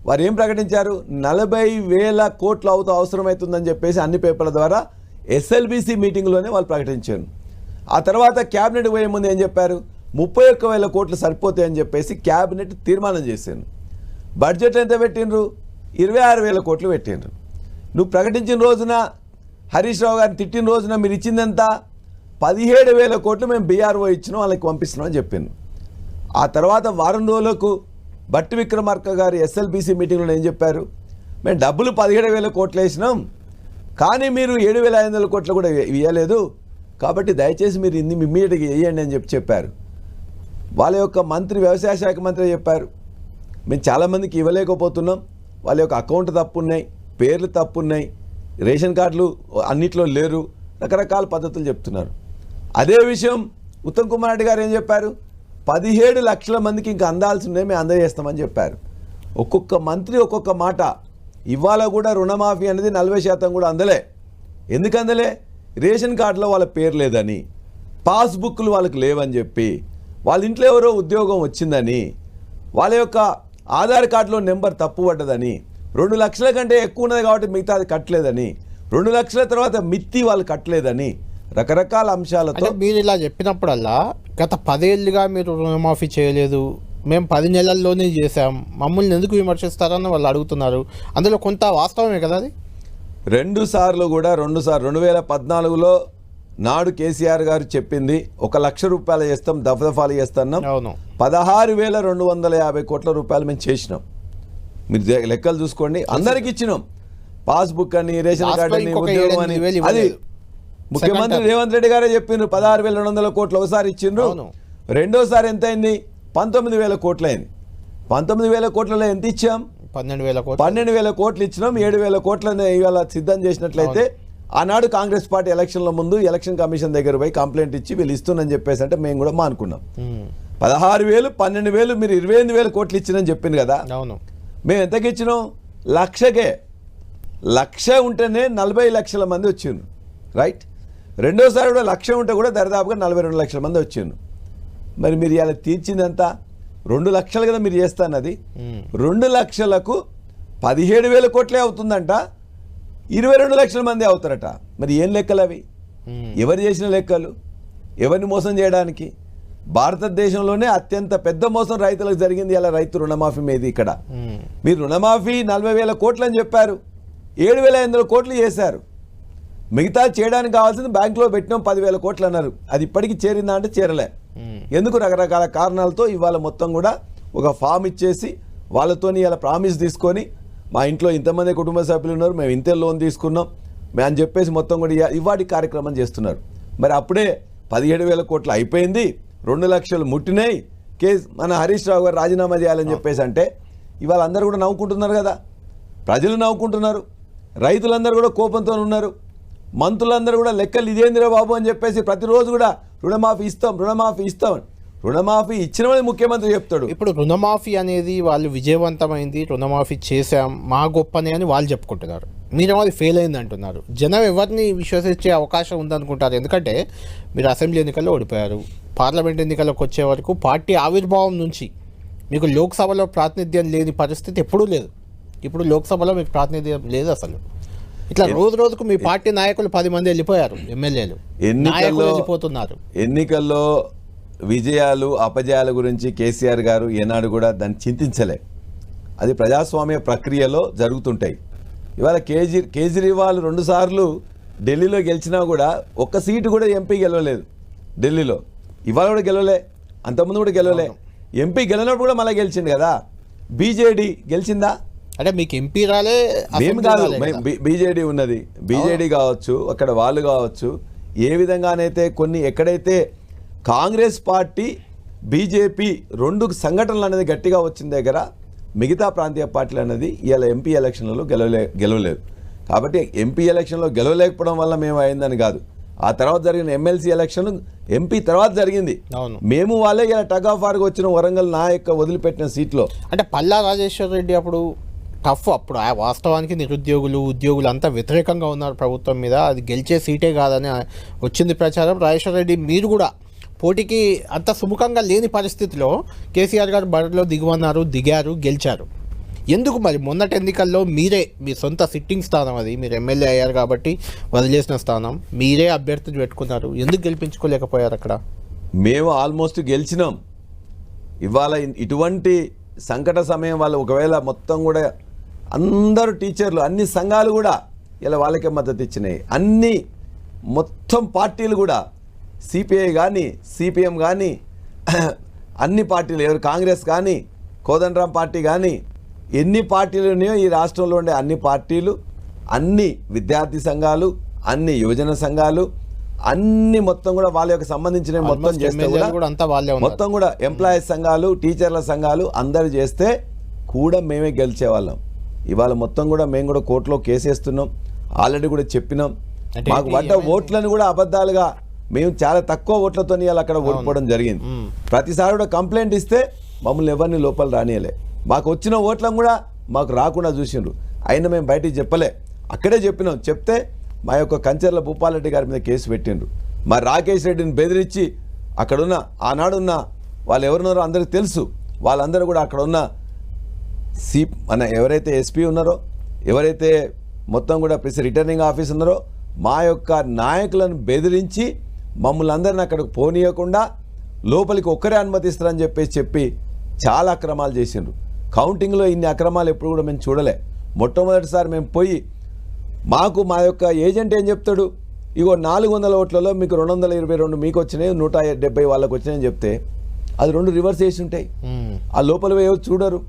వారు ఏం ప్రకటించారు? 40,000 కోట్లు అవసరమవుతుందని చెప్పేసి అన్ని పేపర్ల ద్వారా ఎస్ఎల్బీసీ మీటింగ్లోనే వాళ్ళు ప్రకటించారు. ఆ తర్వాత క్యాబినెట్ పోయే ముందు ఏం చెప్పారు? 31,000 కోట్లు సరిపోతాయని చెప్పేసి క్యాబినెట్ తీర్మానం చేశారు. బడ్జెట్ ఎంత పెట్టిండ్రు? 26,000 కోట్లు పెట్టిండ్రు. నువ్వు ప్రకటించిన రోజున హరీష్ రావు గారిని తిట్టిన రోజున మీరు ఇచ్చిందెంత? 17,000 కోట్లు మేము బీఆర్ఓ ఇచ్చినాం, వాళ్ళకి పంపిస్తున్నాం అని చెప్పిండ్రు. ఆ తర్వాత వారం రోజులకు బట్టి విక్రమార్క గారు ఎస్ఎల్బీసీ మీటింగ్లో ఏం చెప్పారు? మేము డబ్బులు 17,000 కోట్లు వేసినాం, కానీ మీరు 7,500 కోట్లు కూడా ఇవ్వలేదు, కాబట్టి దయచేసి మీరు ఇమ్మీడియట్గా వేయండి అని చెప్పారు. వాళ్ళ యొక్క మంత్రి, వ్యవసాయ శాఖ మంత్రి చెప్పారు, మేము చాలామందికి ఇవ్వలేకపోతున్నాం, వాళ్ళ యొక్క అకౌంట్ తప్పున్నాయి, పేర్లు తప్పున్నాయి, రేషన్ కార్డులు అన్నిట్లో లేరు, రకరకాల పద్ధతులు చెప్తున్నారు. అదే విషయం ఉత్తమ్ కుమార్ రెడ్డి గారు ఏం చెప్పారు? 17 లక్షల మందికి ఇంకా అందాల్సి ఉన్నాయి, మేము అందజేస్తామని చెప్పారు. ఒక్కొక్క మంత్రి ఒక్కొక్క మాట. ఇవాళ కూడా రుణమాఫీ అనేది 40% కూడా అందలే. ఎందుకు అందలే? రేషన్ కార్డులో వాళ్ళ పేరు లేదని, పాస్బుక్లు వాళ్ళకి లేవని చెప్పి, వాళ్ళ ఇంట్లో ఎవరో ఉద్యోగం వచ్చిందని, వాళ్ళ యొక్క ఆధార్ కార్డులో నెంబర్ తప్పు పడ్డదని, 2 లక్షల కంటే ఎక్కువ ఉన్నది కాబట్టి మిగతాది కట్టలేదని, 2 లక్షల తర్వాత మిత్తి వాళ్ళు కట్టలేదని, రకరకాల అంశాలతో. మీరు ఇలా చెప్పినప్పుడల్లా గత 10 ఏళ్ళుగా మీరు రుణమాఫీ చేయలేదు, మేము 10 నెలల్లోనే చేశాం, మమ్మల్ని ఎందుకు విమర్శిస్తారని వాళ్ళు అడుగుతున్నారు. అందులో కొంత వాస్తవమే కదా అది. 2 సార్లు కూడా 2014లో నాడు కేసీఆర్ గారు చెప్పింది 1 లక్ష రూపాయలు చేస్తాం, దఫదఫాలు చేస్తున్నాం. 16,250 కోట్ల రూపాయలు మేము చేసినాం. మీరు లెక్కలు చూసుకోండి. అందరికి ఇచ్చినాం, పాస్బుక్ అని, రేషన్ కార్డు అని, ఉద్యోగం అని. అది ముఖ్యమంత్రి రేవంత్ రెడ్డి గారే చెప్పిండ్రు. 16,200 కోట్లు ఒకసారి ఇచ్చిండ్రు. రెండోసారి ఎంత అయింది? 19,000 కోట్లు అయింది. 19,000 కోట్లలో ఎంత ఇచ్చాం? 12,000 కోట్లు ఇచ్చినాం. 7,000 కోట్లని ఇవాళ సిద్ధం చేసినట్లయితే ఆనాడు కాంగ్రెస్ పార్టీ ఎలక్షన్ల ముందు ఎలక్షన్ కమిషన్ దగ్గర పోయి కంప్లైంట్ ఇచ్చి వీళ్ళు ఇస్తుందని చెప్పేసి అంటే మేము కూడా మానుకున్నాం. 16,000, 12,000, మీరు 28,000 కోట్లు ఇచ్చినని చెప్పింది కదా. మేము ఎంతకి ఇచ్చినాం? లక్షకే. 1,00,000 ఉంటేనే 40 లక్షల మంది వచ్చిండ్రు, రైట్? రెండోసారి కూడా 1,00,000 ఉంటే కూడా దరిదాపుగా 42 లక్షల మంది వచ్చిండ్రు. మరి మీరు ఇలా తీర్చిందంతా 2 లక్షలు కదా మీరు చేస్తానది. 2 లక్షలకు 17,000 కోట్లే అవుతుందంట, 22 లక్షల మంది అవుతారట. మరి ఏం లెక్కలు అవి? ఎవరు చేసిన లెక్కలు? ఎవరిని మోసం చేయడానికి? భారతదేశంలోనే అత్యంత పెద్ద మోసం రైతులకు జరిగింది ఇలా రైతు రుణమాఫీ మీద. ఇక్కడ మీరు రుణమాఫీ 40,000 కోట్లు అని చెప్పారు, 7,500 కోట్లు చేశారు. మిగతా చేయడానికి కావాల్సింది బ్యాంకులో పెట్టినాం 10,000 కోట్లు అన్నారు. అది ఇప్పటికీ చేరిందా అంటే చేరలే. ఎందుకు? రకరకాల కారణాలతో ఇవాళ మొత్తం కూడా ఒక ఫామ్ ఇచ్చేసి వాళ్ళతోని ఇలా ప్రామిస్ తీసుకొని, మా ఇంట్లో ఇంతమంది కుటుంబ సభ్యులు ఉన్నారు, మేము ఇంతే లోన్ తీసుకున్నాం అని చెప్పేసి మొత్తం కూడా ఇవాటి కార్యక్రమం చేస్తున్నారు. మరి అప్పుడే 17,000 కోట్లు అయిపోయింది, 2 లక్షలు ముట్టినాయి, మన హరీష్ రావు గారు రాజీనామా చేయాలని చెప్పేసి అంటే ఇవాళ అందరూ కూడా నవ్వుకుంటున్నారు కదా, ప్రజలు నవ్వుకుంటున్నారు, రైతులందరూ కూడా కోపంతో ఉన్నారు, మంత్రులందరూ కూడా లెక్కలు ఇదేందిరా బాబు అని చెప్పేసి ప్రతిరోజు కూడా రుణమాఫీ ఇస్తాం రుణమాఫీ ఇచ్చిన వాడి ముఖ్యమంత్రి చెప్తాడు. ఇప్పుడు రుణమాఫీ అనేది వాళ్ళు విజయవంతమైంది, రుణమాఫీ చేశాం మా గొప్పనే అని వాళ్ళు చెప్పుకుంటున్నారు, మీరేమో అది ఫెయిల్ అయింది అంటున్నారు. జనం ఎవరిని విశ్వసించే అవకాశం ఉందనుకుంటారు? ఎందుకంటే మీరు అసెంబ్లీ ఎన్నికల్లో ఓడిపోయారు, పార్లమెంట్ ఎన్నికలకు వచ్చే వరకు పార్టీ ఆవిర్భావం నుంచి మీకు లోక్సభలో ప్రాతినిధ్యం లేని పరిస్థితి ఎప్పుడూ లేదు. ఇప్పుడు లోక్సభలో మీకు ప్రాతినిధ్యం లేదు అసలు. ఇట్లా రోజుకు మీ పార్టీ నాయకులు 10 మంది వెళ్ళిపోయారు, ఎమ్మెల్యేలు నాయకులు వెళ్ళిపోతున్నారు. ఎన్నికల్లో విజయాలు అపజయాల గురించి కేసీఆర్ గారు ఏనాడు కూడా దాన్ని చింతించలే. అది ప్రజాస్వామ్య ప్రక్రియలో జరుగుతుంటాయి. ఇవాళ కేజ్రీవాల్ 2 సార్లు ఢిల్లీలో గెలిచినా కూడా ఒక్క సీటు కూడా ఎంపీ గెలవలేదు ఢిల్లీలో. ఇవాళ కూడా గెలవలే, అంతకుముందు కూడా గెలవలే. ఎంపీ గెలినప్పుడు కూడా మళ్ళీ గెలిచింది కదా. బీజేడీ గెలిచిందా? అంటే మీకు ఎంపీ రాలే, మేము కాదు, బీజేడీ ఉన్నది. బీజేడీ కావచ్చు, అక్కడ వాళ్ళు కావచ్చు, ఏ విధంగానైతే కొన్ని ఎక్కడైతే కాంగ్రెస్ పార్టీ బీజేపీ 2 సంఘటనలు అనేది గట్టిగా వచ్చిన దగ్గర మిగతా ప్రాంతీయ పార్టీలు అనేది ఇవాళ ఎంపీ ఎలక్షన్లలో గెలవలేదు. కాబట్టి ఎంపీ ఎలక్షన్లో గెలవలేకపోవడం వల్ల మేము అయిందని కాదు. ఆ తర్వాత జరిగిన ఎమ్మెల్సీ ఎలక్షన్ ఎంపీ తర్వాత జరిగింది. మేము వాళ్ళే ఇలా టగ్ ఆఫ్ వార్గా వచ్చిన వరంగల్ నా యొక్క వదిలిపెట్టిన సీట్లో. అంటే పల్లా రాజేశ్వర్ రెడ్డి అప్పుడు టఫ్, అప్పుడు వాస్తవానికి నిరుద్యోగులు ఉద్యోగులు అంతా వ్యతిరేకంగా ఉన్నారు ప్రభుత్వం మీద, అది గెలిచే సీటే కాదని వచ్చింది ప్రచారం. రాజేశ్వర్ రెడ్డి మీరు కూడా పోటీకి అంత సుముఖంగా లేని పరిస్థితిలో కేసీఆర్ గారు బరిలో దిగారు, గెలిచారు. ఎందుకు మరి మొన్నటి ఎన్నికల్లో మీరే మీ సొంత సిట్టింగ్ స్థానం, అది మీరు ఎమ్మెల్యే అయ్యారు కాబట్టి వదిలేసిన స్థానం, మీరే అభ్యర్థిని పెట్టుకున్నారు, ఎందుకు గెలిపించుకోలేకపోయారు అక్కడ? మేము ఆల్మోస్ట్ గెలిచినాం. ఇవాళ ఇటువంటి సంకట సమయం వాళ్ళు ఒకవేళ మొత్తం కూడా అందరూ టీచర్లు అన్ని సంఘాలు కూడా ఇలా వాళ్ళకే మద్దతు ఇచ్చినాయి. మొత్తం పార్టీలు కూడా సిపిఐ కానీ సిపిఎం కానీ అన్ని పార్టీలు, ఎవరు కాంగ్రెస్ కానీ కోదండరాం పార్టీ కానీ ఎన్ని పార్టీలు ఉన్నాయో ఈ రాష్ట్రంలో ఉండే అన్ని పార్టీలు, అన్ని విద్యార్థి సంఘాలు, అన్ని యువజన సంఘాలు, అన్ని మొత్తం కూడా వాళ్ళ యొక్క సంబంధించిన మొత్తం చేస్తే కూడా మొత్తం కూడా ఎంప్లాయీస్ సంఘాలు, టీచర్ల సంఘాలు అందరు చేస్తే కూడా మేమే గెలిచేవాళ్ళం. ఇవాళ మొత్తం కూడా మేము కూడా కోర్టులో కేసేస్తున్నాం. ఆల్రెడీ కూడా చెప్పినాం, మాకు పడ్డ ఓట్లను కూడా అబద్ధాలుగా మేము చాలా తక్కువ ఓట్లతో అక్కడ ఓడిపోవడం జరిగింది. ప్రతిసారి కూడా కంప్లైంట్ ఇస్తే మమ్మల్ని ఎవరిని లోపల రానియలే. మాకు వచ్చిన ఓట్లను కూడా మాకు రాకుండా చూసిండ్రు. అయినా మేము బయటికి చెప్పలే, అక్కడే చెప్పినాం. చెప్తే మా యొక్క కంచర్ల భూపాలరెడ్డి గారి మీద కేసు పెట్టిండ్రు. మా రాకేష్ రెడ్డిని బెదిరించి అక్కడున్న ఆనాడున్న వాళ్ళు ఎవరున్నారో అందరికీ తెలుసు. వాళ్ళందరూ కూడా అక్కడ ఉన్న మన ఎవరైతే ఎస్పీ ఉన్నారో, ఎవరైతే మొత్తం కూడా రిటర్నింగ్ ఆఫీస్ ఉన్నారో, మా యొక్క నాయకులను బెదిరించి మమ్మల్ని అందరిని అక్కడికి పోనీయకుండా లోపలికి ఒక్కరే అనుమతిస్తారని చెప్పి చాలా అక్రమాలు చేసిండ్రు. కౌంటింగ్లో ఇన్ని అక్రమాలు ఎప్పుడు కూడా మేము చూడలే. మొట్టమొదటిసారి మేము పోయి మా యొక్క ఏజెంట్ ఏం చెప్తాడు, ఇగో 400 ఓట్లలో మీకు 222 మీకు వచ్చినాయి, 170 వాళ్ళకి వచ్చినాయని చెప్తే అది 2 రివర్స్ చేసి ఉంటాయి. ఆ లోపల ఎవరు చూడరు.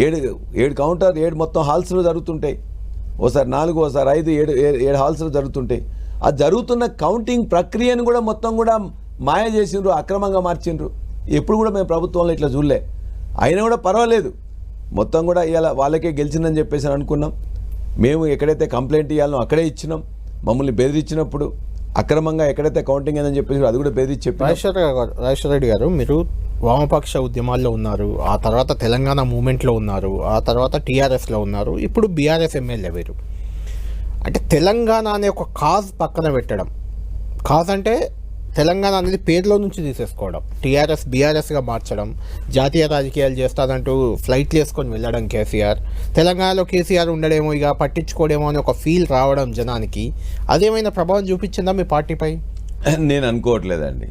7 కౌంటర్ 7 మొత్తం హాల్స్లో జరుగుతుంటాయి. ఓసారి 4, ఓసారి 5, 7 హాల్స్లో జరుగుతుంటాయి. ఆ జరుగుతున్న కౌంటింగ్ ప్రక్రియను కూడా మొత్తం కూడా మాయ చేసిండ్రు, అక్రమంగా మార్చిండ్రు. ఎప్పుడు కూడా మేము ప్రభుత్వంలో ఇట్లా చూడలే. అయినా కూడా పర్వాలేదు, మొత్తం కూడా ఇవాళ వాళ్ళకే గెలిచిందని చెప్పేసి అనుకున్నాం. మేము ఎక్కడైతే కంప్లైంట్ ఇవ్వాలనో అక్కడే ఇచ్చినాం. మమ్మల్ని బెదిరించినప్పుడు అక్రమంగా ఎక్కడైతే కౌంటింగ్ అయిందని చెప్పేసి అది కూడా బెదిరించి చెప్పి. రాజేశ్వర రెడ్డి గారు, మీరు వామపక్ష ఉద్యమాల్లో ఉన్నారు, ఆ తర్వాత తెలంగాణ మూమెంట్లో ఉన్నారు, ఆ తర్వాత టీఆర్ఎస్లో ఉన్నారు, ఇప్పుడు బీఆర్ఎస్ ఎమ్మెల్యే మీరు. అంటే తెలంగాణ అనే ఒక కాజ్ పక్కన పెట్టడం, కాజ్ అంటే తెలంగాణ అనేది పేరులో నుంచి తీసేసుకోవడం, టీఆర్ఎస్ బీఆర్ఎస్గా మార్చడం, జాతీయ రాజకీయాలు చేస్తాదంటూ ఫ్లైట్లు వేసుకొని వెళ్ళడం కేసీఆర్, తెలంగాణలో కేసీఆర్ ఉండడేమో ఇక పట్టించుకోడేమో అని ఒక ఫీల్ రావడం జనానికి, అదేమైనా ప్రభావం చూపించిందా మీ పార్టీపై? నేను అనుకోవట్లేదండి.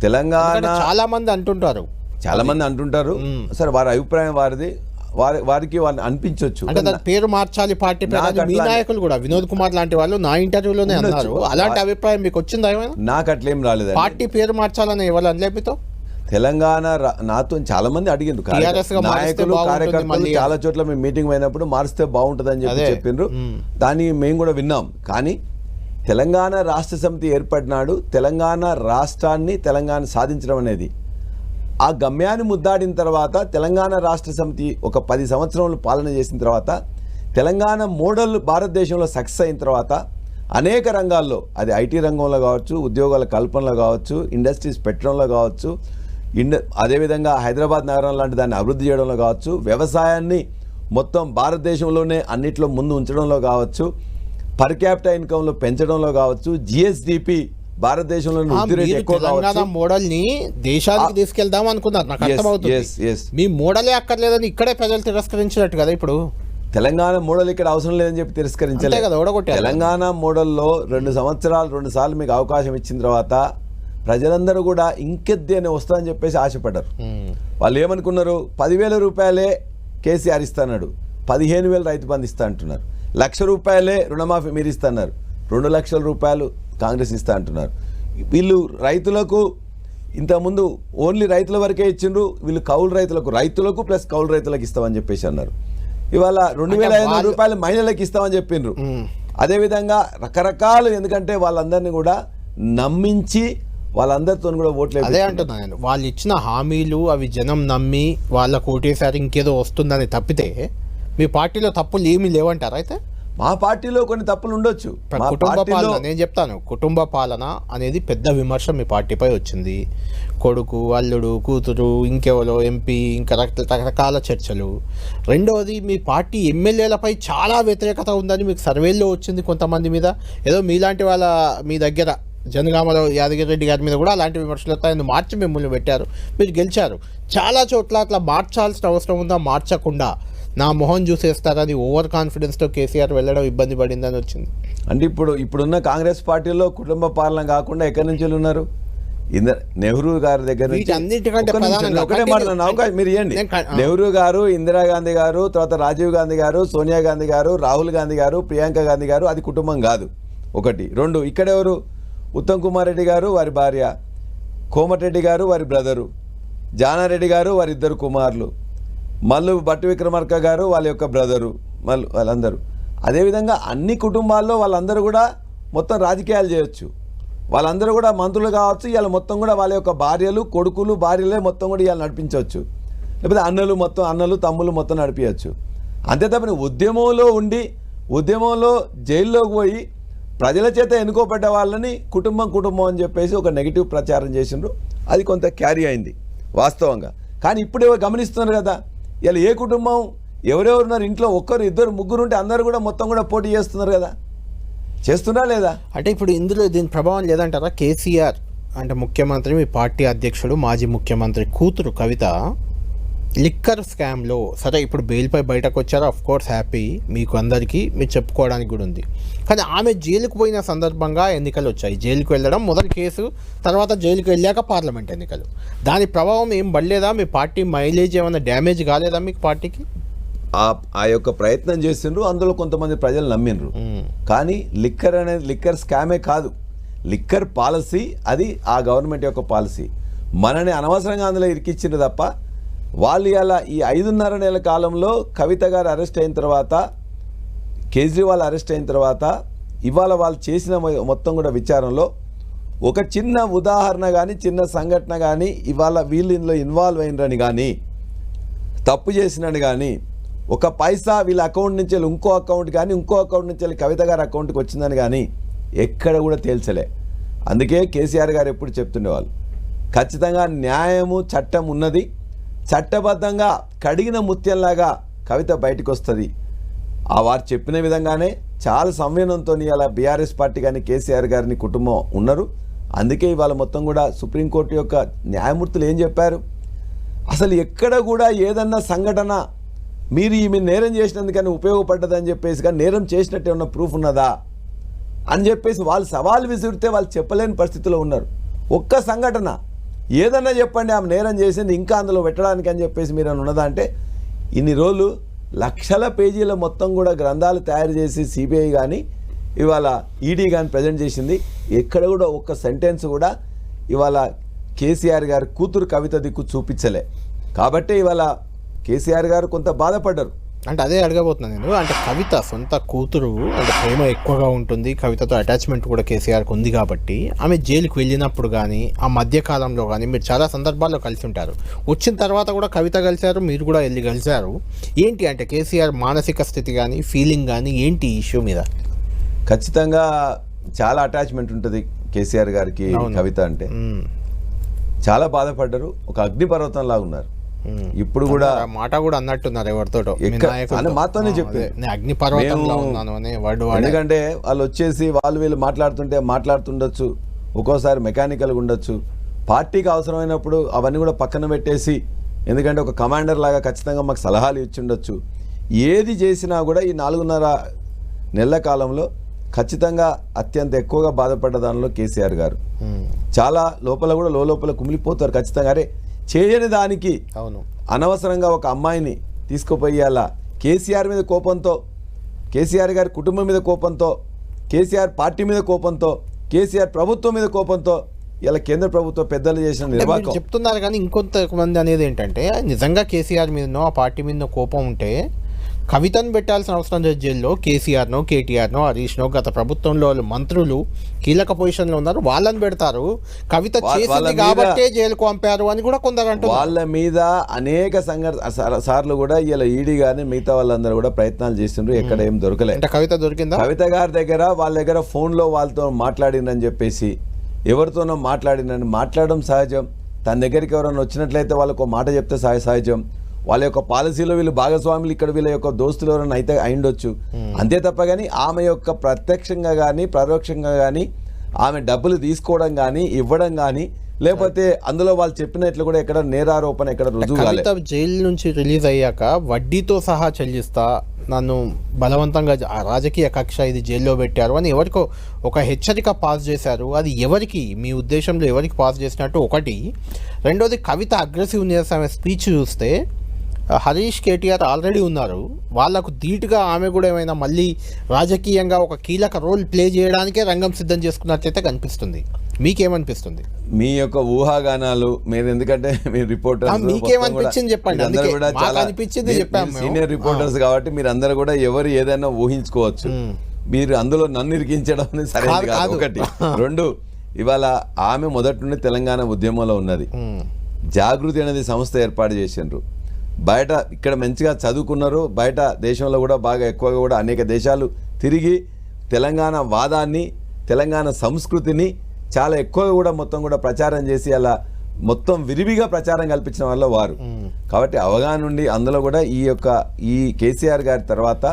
తెలంగాణ చాలా మంది అంటుంటారు సరే, వారి అభిప్రాయం వారిది, వారికి వాళ్ళని అనిపించవచ్చు. అంటే దాని పేరు మార్చాలి పార్టీ. మీ నాయకులు కూడా వినోద్ కుమార్ లాంటి వాళ్ళు నా ఇంటర్వ్యూలోనే అన్నారు. అలాంటి అభిప్రాయం మీకు వచ్చిందా? నాకు అట్లేం రాలేదు. పార్టీ పేరు మార్చాలని ఎవరు అనలేపితో తెలంగాణ నాతో చాలా మంది అడిగిండ్రు, నాయకులు కార్యకర్తలు చాలా చోట్ల మేము మీటింగ్ అయినప్పుడు మారిస్తే బాగుంటుంది అని చెప్పిండ్రు. దాన్ని మేము కూడా విన్నాం. కానీ తెలంగాణ రాష్ట్ర సమితి ఏర్పడినాడు, తెలంగాణ రాష్ట్రాన్ని తెలంగాణ సాధించడం అనేది ఆ గమ్యాన్ని ముద్దాడిన తర్వాత తెలంగాణ రాష్ట్ర సమితి ఒక 10 సంవత్సరాలు పాలన చేసిన తర్వాత తెలంగాణ మోడల్ భారతదేశంలో సక్సెస్ అయిన తర్వాత అనేక రంగాల్లో, అది ఐటీ రంగంలో కావచ్చు, ఉద్యోగాల కల్పనలో కావచ్చు, ఇండస్ట్రీస్ పెట్టడంలో కావచ్చు, అదేవిధంగా హైదరాబాద్ నగరం లాంటి దాన్ని అభివృద్ధి చేయడంలో కావచ్చు, వ్యవసాయాన్ని మొత్తం భారతదేశంలోనే అన్నిట్లో ముందు ఉంచడంలో కావచ్చు, పర్ క్యాపిటల్ ఇన్కంలో పెంచడంలో కావచ్చు, జిఎస్డిపి భారతదేశంలో వృద్ధి రేటు ఎక్కువ కావచ్చు. మోడల్ ని దేశానికి తీసుకెళ్దాం అనుకున్నారు, నాకు అర్థమవుతుంది. మీ మోడలే అక్కర్లేదని ఇక్కడే ప్రజలు తిరస్కరించినట్టు కదా. ఇప్పుడు తెలంగాణ మోడల్ ఇక్కడ అవసరం లేదని చెప్పి తిరస్కరించలేదు. తెలంగాణ మోడల్లో 2 సార్లు మీకు అవకాశం ఇచ్చిన తర్వాత ప్రజలందరూ కూడా ఇంకెద్ది అని వస్తుందని చెప్పేసి ఆశపడ్డారు. వాళ్ళు ఏమనుకున్నారు, 10,000 రూపాయలే కేసీఆర్ ఇస్తాడు, 15,000 రైతు బంధు ఇస్తా అంటున్నారు, 1,00,000 రూపాయలే రుణమాఫీ మీరు ఇస్తున్నారు, 2 లక్షల రూపాయలు కాంగ్రెస్ ఇస్తా అంటున్నారు. వీళ్ళు రైతులకు ఇంతకుముందు ఓన్లీ రైతుల వరకే ఇచ్చిండ్రు, వీళ్ళు రైతులకు ప్లస్ కౌలు రైతులకు ఇస్తామని చెప్పేసి అన్నారు. ఇవాళ 2,500 రూపాయలు మహిళలకు ఇస్తామని చెప్పిండ్రు. అదేవిధంగా రకరకాలు, ఎందుకంటే వాళ్ళందరినీ కూడా నమ్మించి వాళ్ళందరితో కూడా ఓట్లు అదే అంటున్నాను. వాళ్ళు ఇచ్చిన హామీలు అవి జనం నమ్మి వాళ్ళకు ఓటేసారి ఇంకేదో వస్తుందని తప్పితే మీ పార్టీలో తప్పులు ఏమీ లేవంటారు. అయితే మా పార్టీలో కొన్ని తప్పులు ఉండొచ్చు. కుటుంబ పాలన, నేను చెప్తాను, కుటుంబ పాలన అనేది పెద్ద విమర్శ మీ పార్టీపై వచ్చింది. కొడుకు, అల్లుడు, కూతురు, ఇంకెవరో ఎంపీ, ఇంకా రకరకాల చర్చలు. రెండవది, మీ పార్టీ ఎమ్మెల్యేలపై చాలా వ్యతిరేకత ఉందని మీకు సర్వేల్లో వచ్చింది కొంతమంది మీద. ఏదో మీలాంటి వాళ్ళ మీ దగ్గర జనగామలో యాదగిరి రెడ్డి గారి మీద కూడా అలాంటి విమర్శలు వస్తాయని మార్చి మిమ్మల్ని పెట్టారు, మీరు గెలిచారు. చాలా చోట్ల అట్లా మార్చాల్సిన అవసరం ఉందా, మార్చకుండా నా మొహం చూసేస్తారని ఓవర్ కాన్ఫిడెన్స్తో కేసీఆర్ వెళ్ళడం ఇబ్బంది పడిందని వచ్చింది. అంటే ఇప్పుడున్న కాంగ్రెస్ పార్టీలో కుటుంబ పాలన కాకుండా ఎక్కడి నుంచి ఉన్నారు? నెహ్రూ గారి దగ్గర మీరు ఇవ్వండి. నెహ్రూ గారు, ఇందిరాగాంధీ గారు, తర్వాత రాజీవ్ గాంధీ గారు, సోనియా గాంధీ గారు, రాహుల్ గాంధీ గారు, ప్రియాంక గాంధీ గారు, అది కుటుంబం కాదు. 1, 2 ఇక్కడెవరు? ఉత్తమ్ కుమార్ రెడ్డి గారు, వారి భార్య, కోమటిరెడ్డి గారు, వారి బ్రదరు, జానారెడ్డి గారు, వారి 2 కుమారులు, మల్లు భట్టి విక్రమార్క గారు, వాళ్ళ యొక్క బ్రదరు, వాళ్ళందరూ. అదేవిధంగా అన్ని కుటుంబాల్లో వాళ్ళందరూ కూడా మొత్తం రాజకీయాలు చేయొచ్చు, వాళ్ళందరూ కూడా మంత్రులు కావచ్చు. ఇవాళ మొత్తం కూడా వాళ్ళ యొక్క భార్యలు, కొడుకులు, భార్యలే మొత్తం కూడా ఇవాళ నడిపించవచ్చు. లేకపోతే అన్నలు తమ్ముళ్ళు మొత్తం నడిపించవచ్చు. అంతే తప్పని ఉద్యమంలో ఉండి ఉద్యమంలో జైల్లోకి పోయి ప్రజల చేత ఎన్నుకోబడ్డ వాళ్ళని కుటుంబం అని చెప్పేసి ఒక నెగిటివ్ ప్రచారం చేసిండ్రు. అది కొంత క్యారీ అయింది వాస్తవంగా. కానీ ఇప్పుడు గమనిస్తున్నారు కదా, ఇలా ఏ కుటుంబం, ఎవరెవరున్నారు ఇంట్లో, 1, 2, 3 ఉంటే అందరూ కూడా మొత్తం కూడా పోటీ చేస్తున్నారు కదా, చేస్తున్నా లేదా? అంటే ఇప్పుడు ఇందులో దీని ప్రభావం లేదంటారా? కేసీఆర్ అంటే ముఖ్యమంత్రి, మీ పార్టీ అధ్యక్షుడు, మాజీ ముఖ్యమంత్రి కూతురు కవిత లిక్కర్ స్కామ్లో, సరే ఇప్పుడు బెయిల్పై బయటకు వచ్చారు, ఆఫ్ కోర్స్ హ్యాపీ మీకు అందరికీ, మీరు చెప్పుకోవడానికి కూడా ఉంది. కానీ ఆమె జైలుకు పోయిన సందర్భంగా ఎన్నికలు వచ్చాయి. జైలుకు వెళ్ళడం మొదటి కేసు, తర్వాత జైలుకు వెళ్ళాక పార్లమెంట్ ఎన్నికలు. దాని ప్రభావం ఏం పడలేదా? మీ పార్టీ మైలేజ్ ఏమైనా డ్యామేజ్ కాలేదా మీకు పార్టీకి? ఆ యొక్క ప్రయత్నం చేసిండ్రు, అందులో కొంతమంది ప్రజలు నమ్మిండ్రు. కానీ లిక్కర్ స్కామే కాదు, లిక్కర్ పాలసీ, అది ఆ గవర్నమెంట్ యొక్క పాలసీ. మనని అనవసరంగా అందులో ఇరికిచ్చిండ్రు తప్ప వాళ్ళు ఇలా ఈ 5.5 నెలల కాలంలో కవిత గారు అరెస్ట్ అయిన తర్వాత, కేజ్రీవాల్ అరెస్ట్ అయిన తర్వాత, ఇవాళ వాళ్ళు చేసిన మొత్తం కూడా విచారంలో ఒక చిన్న ఉదాహరణ కానీ, చిన్న సంఘటన కానీ, ఇవాళ వీళ్ళు ఇందులో ఇన్వాల్వ్ అయినరని కానీ, తప్పు చేసినని కానీ, ఒక పైసా వీళ్ళ అకౌంట్ నుంచి ఇంకో అకౌంట్ కానీ, ఇంకో అకౌంట్ నుంచి కవిత గారి అకౌంట్కి వచ్చిందని కానీ ఎక్కడ కూడా తేల్చలే. అందుకే కేసీఆర్ గారు ఎప్పుడు చెప్తుండేవాళ్ళు, ఖచ్చితంగా న్యాయము, చట్టం ఉన్నది, చట్టబద్ధంగా కడిగిన ముత్యంలాగా కవిత బయటకు వస్తుంది. ఆ వారు చెప్పిన విధంగానే చాలా సంయమనంతో ఇలా బీఆర్ఎస్ పార్టీ కానీ కేసీఆర్ గారిని కుటుంబం ఉన్నారు. అందుకే ఇవాళ మొత్తం కూడా సుప్రీంకోర్టు యొక్క న్యాయమూర్తులు ఏం చెప్పారు, అసలు ఎక్కడ కూడా ఏదన్నా సంఘటన మీరు ఈమె నేరం చేసినందుకని ఉపయోగపడ్డదని చెప్పేసి, కానీ నేరం చేసినట్టు ఏమన్నా ప్రూఫ్ ఉన్నదా అని చెప్పేసి వాళ్ళు సవాల్ విసిరితే వాళ్ళు చెప్పలేని పరిస్థితిలో ఉన్నారు. ఒక్క సంఘటన ఏదన్నా చెప్పండి, ఆమె నేరం చేసింది ఇంకా అందులో పెట్టడానికి అని చెప్పేసి మీరు అని ఉన్నదా అంటే, ఇన్ని రోజులు లక్షల పేజీల మొత్తం కూడా గ్రంథాలు తయారు చేసి సిబిఐ కానీ ఇవాళ ఈడీ కానీ ప్రజెంట్ చేసింది, ఎక్కడ కూడా ఒక్క సెంటెన్స్ కూడా ఇవాళ కేసీఆర్ గారు కూతురు కవిత దిక్కు చూపించలే. కాబట్టి ఇవాళ కేసీఆర్ గారు కొంత బాధపడ్డారు. అంటే అదే అడగబోతున్నాను నేను. అంటే కవిత సొంత కూతురు అంటే ప్రేమ ఎక్కువగా ఉంటుంది, కవితతో అటాచ్మెంట్ కూడా కేసీఆర్కి ఉంది కాబట్టి ఆమె జైలుకి వెళ్ళినప్పుడు కానీ ఆ మధ్యకాలంలో కానీ మీరు చాలా సందర్భాల్లో కలిసి ఉంటారు. వచ్చిన తర్వాత కూడా కవిత కలిశారు, మీరు కూడా వెళ్ళి కలిశారు. ఏంటి అంటే కేసీఆర్ మానసిక స్థితి కానీ ఫీలింగ్ కానీ ఏంటి ఈ ఇష్యూ మీద? ఖచ్చితంగా చాలా అటాచ్మెంట్ ఉంటుంది కేసీఆర్ గారికి కవిత అంటే. చాలా బాధపడ్డారు, ఒక అగ్నిపర్వతం లాగా ఉన్నారు. ఇప్పుడు కూడా మాట కూడా అన్నట్టున్నారు ఎవరితోటో మాతోనే చెప్పారు, అగ్నిపర్వతంలో ఉన్నాను అనే వర్డ్. ఎందుకంటే వాళ్ళు వచ్చేసి వాళ్ళు వీళ్ళు మాట్లాడుతుండొచ్చు, ఒక్కోసారి మెకానికల్గా ఉండొచ్చు. పార్టీకి అవసరమైనప్పుడు అవన్నీ కూడా పక్కన పెట్టేసి, ఎందుకంటే ఒక కమాండర్ లాగా ఖచ్చితంగా మాకు సలహాలు ఇచ్చి ఉండొచ్చు. ఏది చేసినా కూడా ఈ 4.5 నెలల కాలంలో ఖచ్చితంగా అత్యంత ఎక్కువగా బాధపడ్డ దానిలో కేసీఆర్ గారు. చాలా లోపల కూడా లోపల కుమిలిపోతారు ఖచ్చితంగా. అరే చేయని దానికి అవును అనవసరంగా ఒక అమ్మాయిని తీసుకుపోయి అలా కేసీఆర్ మీద కోపంతో, కేసీఆర్ గారి కుటుంబం మీద కోపంతో, కేసీఆర్ పార్టీ మీద కోపంతో, కేసీఆర్ ప్రభుత్వం మీద కోపంతో ఇలా కేంద్ర ప్రభుత్వం పెద్దలు చేసిన నిర్వాహకం చెప్తున్నారు. కానీ ఇంకొంతమంది అనేది ఏంటంటే నిజంగా కేసీఆర్ మీదనో ఆ పార్టీ మీదనో కోపం ఉంటే కవితను పెట్టాల్సిన అవసరం లేదు జైల్లో. కేసీఆర్నో కేటీఆర్నో హరీష్నో గత ప్రభుత్వంలో వాళ్ళు కీలక పొజిషన్లో ఉన్నారు, వాళ్ళని పెడతారు. కవిత చేసింది కాబట్టే జైలుకు పంపారు అని కూడా కొందరు అంటారు. వాళ్ళ మీద అనేక సార్లు కూడా ఇలా ఈడీ కానీ మిగతా వాళ్ళందరూ కూడా ప్రయత్నాలు చేసిండ్రు, ఎక్కడ ఏం దొరకలేదు. అంటే కవిత దొరికిందా? కవిత గారి దగ్గర వాళ్ళ దగ్గర ఫోన్లో వాళ్ళతో మాట్లాడిందని చెప్పేసి, ఎవరితోనో మాట్లాడడం సహజం. తన దగ్గరికి ఎవరైనా వచ్చినట్లయితే వాళ్ళకు మాట చెప్తే సహజం. వాళ్ళ యొక్క పాలసీలో వీళ్ళు భాగస్వాములు, ఇక్కడ వీళ్ళ యొక్క దోస్తులు ఎవరైనా అయితే అయిండొచ్చు. అంతే తప్ప కానీ ఆమె యొక్క ప్రత్యక్షంగా కానీ పరోక్షంగా కానీ ఆమె డబ్బులు తీసుకోవడం కానీ ఇవ్వడం కానీ, లేకపోతే అందులో వాళ్ళు చెప్పినట్లు కూడా ఎక్కడ నేరారోపణ ఎక్కడ రుజువు కాలేదు. జైలు నుంచి రిలీజ్ అయ్యాక వడ్డీతో సహా చెల్లిస్తా, నన్ను బలవంతంగా రాజకీయ కక్ష ఇది జైల్లో పెట్టారు అని ఎవరికో ఒక హెచ్చరిక పాస్ చేశారు. అది ఎవరికి, మీ ఉద్దేశంలో ఎవరికి పాస్ చేసినట్టు ఒకటి. రెండోది కవిత అగ్రెసివ్నెస్, ఆమె స్పీచ్ చూస్తే హరీష్ కేటీఆర్ ఆల్రెడీ ఉన్నారు, వాళ్లకు ధీటుగా ఆమె కూడా ఏమైనా మళ్ళీ రాజకీయంగా ఒక కీలక రోల్ ప్లే చేయడానికే రంగం సిద్ధం చేసుకున్నట్లయితే కనిపిస్తుంది. మీకేమనిపిస్తుంది? మీ యొక్క ఊహాగానాలు మీరు, ఎందుకంటే మీరు రిపోర్టర్స్, మీకేమనిపించింది చెప్పండి. అందరూ కూడా సీనియర్ రిపోర్టర్స్ కాబట్టి మీరు అందరూ కూడా ఎవరు ఏదైనా ఊహించుకోవచ్చు. మీరు అందులో నన్ను ఇరికించడం సరైనది కాదు. ఒకటి. రెండు, ఇవాళ ఆమె మొదటి నుండి తెలంగాణ ఉద్యమంలో ఉన్నది. జాగృతి అనేది సంస్థ ఏర్పాటు చేసిండ్రు. బయట ఇక్కడ మంచిగా చదువుకున్నారు, బయట దేశంలో కూడా బాగా ఎక్కువగా కూడా అనేక దేశాలు తిరిగి తెలంగాణ వాదాన్ని, తెలంగాణ సంస్కృతిని చాలా ఎక్కువగా కూడా మొత్తం కూడా ప్రచారం చేసి అలా మొత్తం విరివిగా ప్రచారం కల్పించిన వల్ల వారు. కాబట్టి అవగాహన నుండి అందులో కూడా ఈ కేసీఆర్ గారి తర్వాత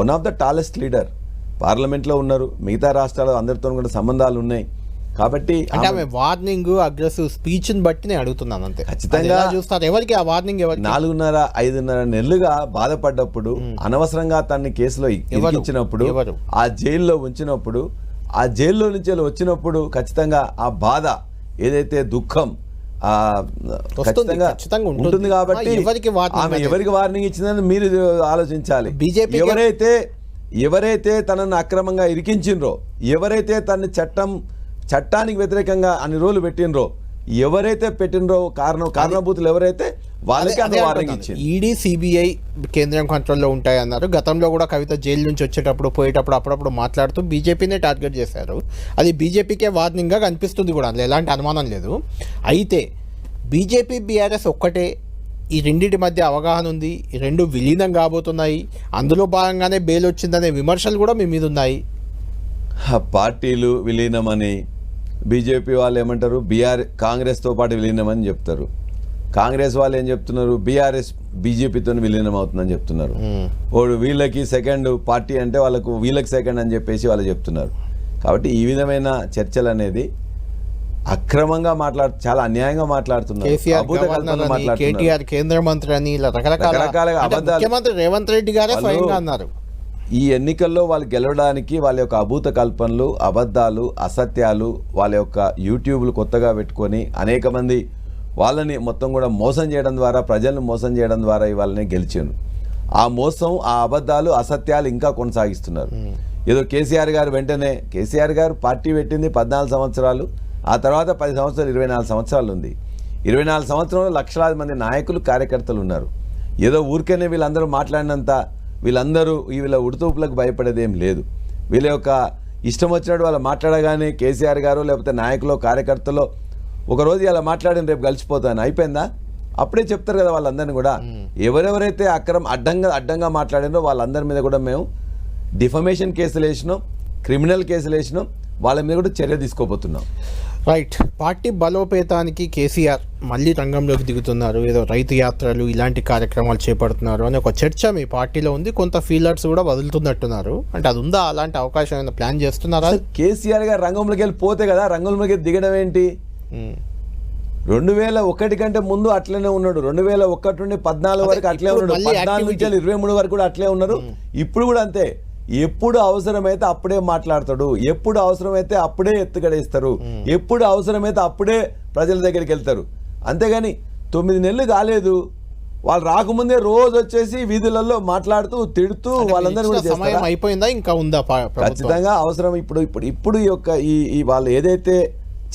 one of the tallest leader పార్లమెంట్లో ఉన్నారు, మిగతా రాష్ట్రాలు అందరితో కూడా సంబంధాలు ఉన్నాయి. కాబట్టి ఆమె వార్నింగ్ అగ్రెసివ్ స్పీచ్ ని బట్టి నేను అడుగుతున్నాను అంతే. ఖచ్చితంగా చూస్తారు ఎవరికి ఆ వార్నింగ్, 4.5 నెలలుగా బాధపడ్డప్పుడు, అనవసరంగా తనని కేసులో ఇరికించినప్పుడు, ఆ జైల్లో ఉంచినప్పుడు, ఆ జైల్లో నుంచి వచ్చినప్పుడు ఖచ్చితంగా ఆ బాధ ఏదైతే దుఃఖం ఖచ్చితంగా ఉంటుంది. కాబట్టి ఆమె ఎవరికి వార్నింగ్ ఇచ్చిందని మీరు ఆలోచించాలి. బీజేపీ ఎవరైతే తనను అక్రమంగా ఇరికించిండ్రో, ఎవరైతే తన చట్టానికి వ్యతిరేకంగా అన్ని రోజులు పెట్టినరో, ఎవరైతే పెట్టినరో కారణభూతులు ఎవరైతే వాళ్ళకి అది వార్నింగ్ ఇచ్చింది. ఈడీ సిబిఐ కేంద్రం కంట్రోల్లో ఉంటాయన్నారు. గతంలో కూడా కవిత జైలు నుంచి వచ్చేటప్పుడు పోయేటప్పుడు అప్పుడప్పుడు మాట్లాడుతూ బీజేపీనే టార్గెట్ చేశారు. అది బీజేపీకే వార్నింగ్గా కనిపిస్తుంది కూడా, అందులో ఎలాంటి అనుమానం లేదు. అయితే బీజేపీ బీఆర్ఎస్ ఒక్కటే, ఈ రెండింటి మధ్య అవగాహన ఉంది, ఈ రెండు విలీనం కాబోతున్నాయి, అందులో భాగంగానే బెయిల్ వచ్చిందనే విమర్శలు కూడా మీ మీద ఉన్నాయి. పార్టీలు విలీనమని బీజేపీ వాళ్ళు ఏమంటారు, కాంగ్రెస్తో పాటు విలీనమని చెప్తారు. కాంగ్రెస్ వాళ్ళు ఏం చెప్తున్నారు, బీఆర్ఎస్ బీజేపీతో విలీనం అవుతుందని చెప్తున్నారు. వాడు వీళ్ళకి సెకండ్ పార్టీ అంటే వాళ్ళకు వీళ్ళకి సెకండ్ అని చెప్పేసి వాళ్ళు చెప్తున్నారు. కాబట్టి ఈ విధమైన చర్చలు అనేది అక్రమంగా చాలా అన్యాయంగా మాట్లాడుతున్నారు. కేటీఆర్ కేంద్ర మంత్రి అని రకరకాల ముఖ్యమంత్రి రేవంత్ రెడ్డి గారే స్వయంగా అన్నారు. ఈ ఎన్నికల్లో వాళ్ళు గెలవడానికి వాళ్ళ యొక్క అభూత కల్పనలు, అబద్ధాలు, అసత్యాలు, వాళ్ళ యొక్క యూట్యూబ్లు కొత్తగా పెట్టుకొని అనేక మంది వాళ్ళని మొత్తం కూడా మోసం చేయడం ద్వారా, ప్రజలను మోసం చేయడం ద్వారా ఇవాళనే గెలిచాను. ఆ మోసం, ఆ అబద్ధాలు, అసత్యాలు ఇంకా కొనసాగిస్తున్నారు. ఏదో కేసీఆర్ గారు వెంటనే, కేసీఆర్ గారు పార్టీ పెట్టింది 14 సంవత్సరాలు, ఆ తర్వాత 10 సంవత్సరాలు 24 సంవత్సరాలు ఉంది. 24 సంవత్సరంలో లక్షలాది మంది నాయకులు, కార్యకర్తలు ఉన్నారు. ఏదో ఊరికనే వీళ్ళందరూ మాట్లాడినంత వీళ్ళందరూ వీళ్ళ ఉడుతూపులకు భయపడేది ఏం లేదు. వీళ్ళ యొక్క ఇష్టం వచ్చినట్టు వాళ్ళు మాట్లాడగానే కేసీఆర్ గారు లేకపోతే నాయకులు కార్యకర్తలు ఒకరోజు ఇలా మాట్లాడిన రేపు కలిసిపోతాను అయిపోయిందా? అప్పుడే చెప్తారు కదా వాళ్ళందరినీ కూడా. ఎవరెవరైతే అడ్డంగా మాట్లాడినో వాళ్ళందరి మీద కూడా మేము డిఫమేషన్ కేసులు వేసినాం, క్రిమినల్ కేసులు వేసినాం, వాళ్ళ మీద కూడా చర్య తీసుకోబోతున్నాం. రైట్. పార్టీ బలోపేతానికి కేసీఆర్ మళ్ళీ రంగంలోకి దిగుతున్నారు, ఏదో రైతు యాత్రలు ఇలాంటి కార్యక్రమాలు చేపడుతున్నారు అని ఒక చర్చ మీ పార్టీలో ఉంది. కొంత ఫీలర్స్ కూడా వదులుతున్నట్టున్నారు. అంటే అది ఉందా? అలాంటి అవకాశం ఏమైనా ప్లాన్ చేస్తున్నారా? కేసీఆర్ గారు రంగంలోకి వెళ్ళి పోతే కదా రంగంలోకి దిగడం ఏంటి? 2001 కంటే ముందు అట్లనే ఉన్నాడు. 2001 నుండి 14 వరకు అట్లే ఉన్నాడు. 14 నుంచి 23 వరకు కూడా అట్లే ఉన్నారు. ఇప్పుడు కూడా అంతే. ఎప్పుడు అవసరమైతే అప్పుడే మాట్లాడతాడు, ఎప్పుడు అవసరమైతే అప్పుడే ఎత్తుగడేస్తారు, ఎప్పుడు అవసరమైతే అప్పుడే ప్రజల దగ్గరికి వెళ్తారు. అంతేగాని 9 నెలలు కాలేదు, వాళ్ళు రాకముందే రోజు వచ్చేసి వీధులలో మాట్లాడుతూ తిడుతూ వాళ్ళందరూ కూడా సమయం అయిపోయిందా ఇంకా ఉందా? ఖచ్చితంగా అవసరం. ఇప్పుడు ఈ వాళ్ళు ఏదైతే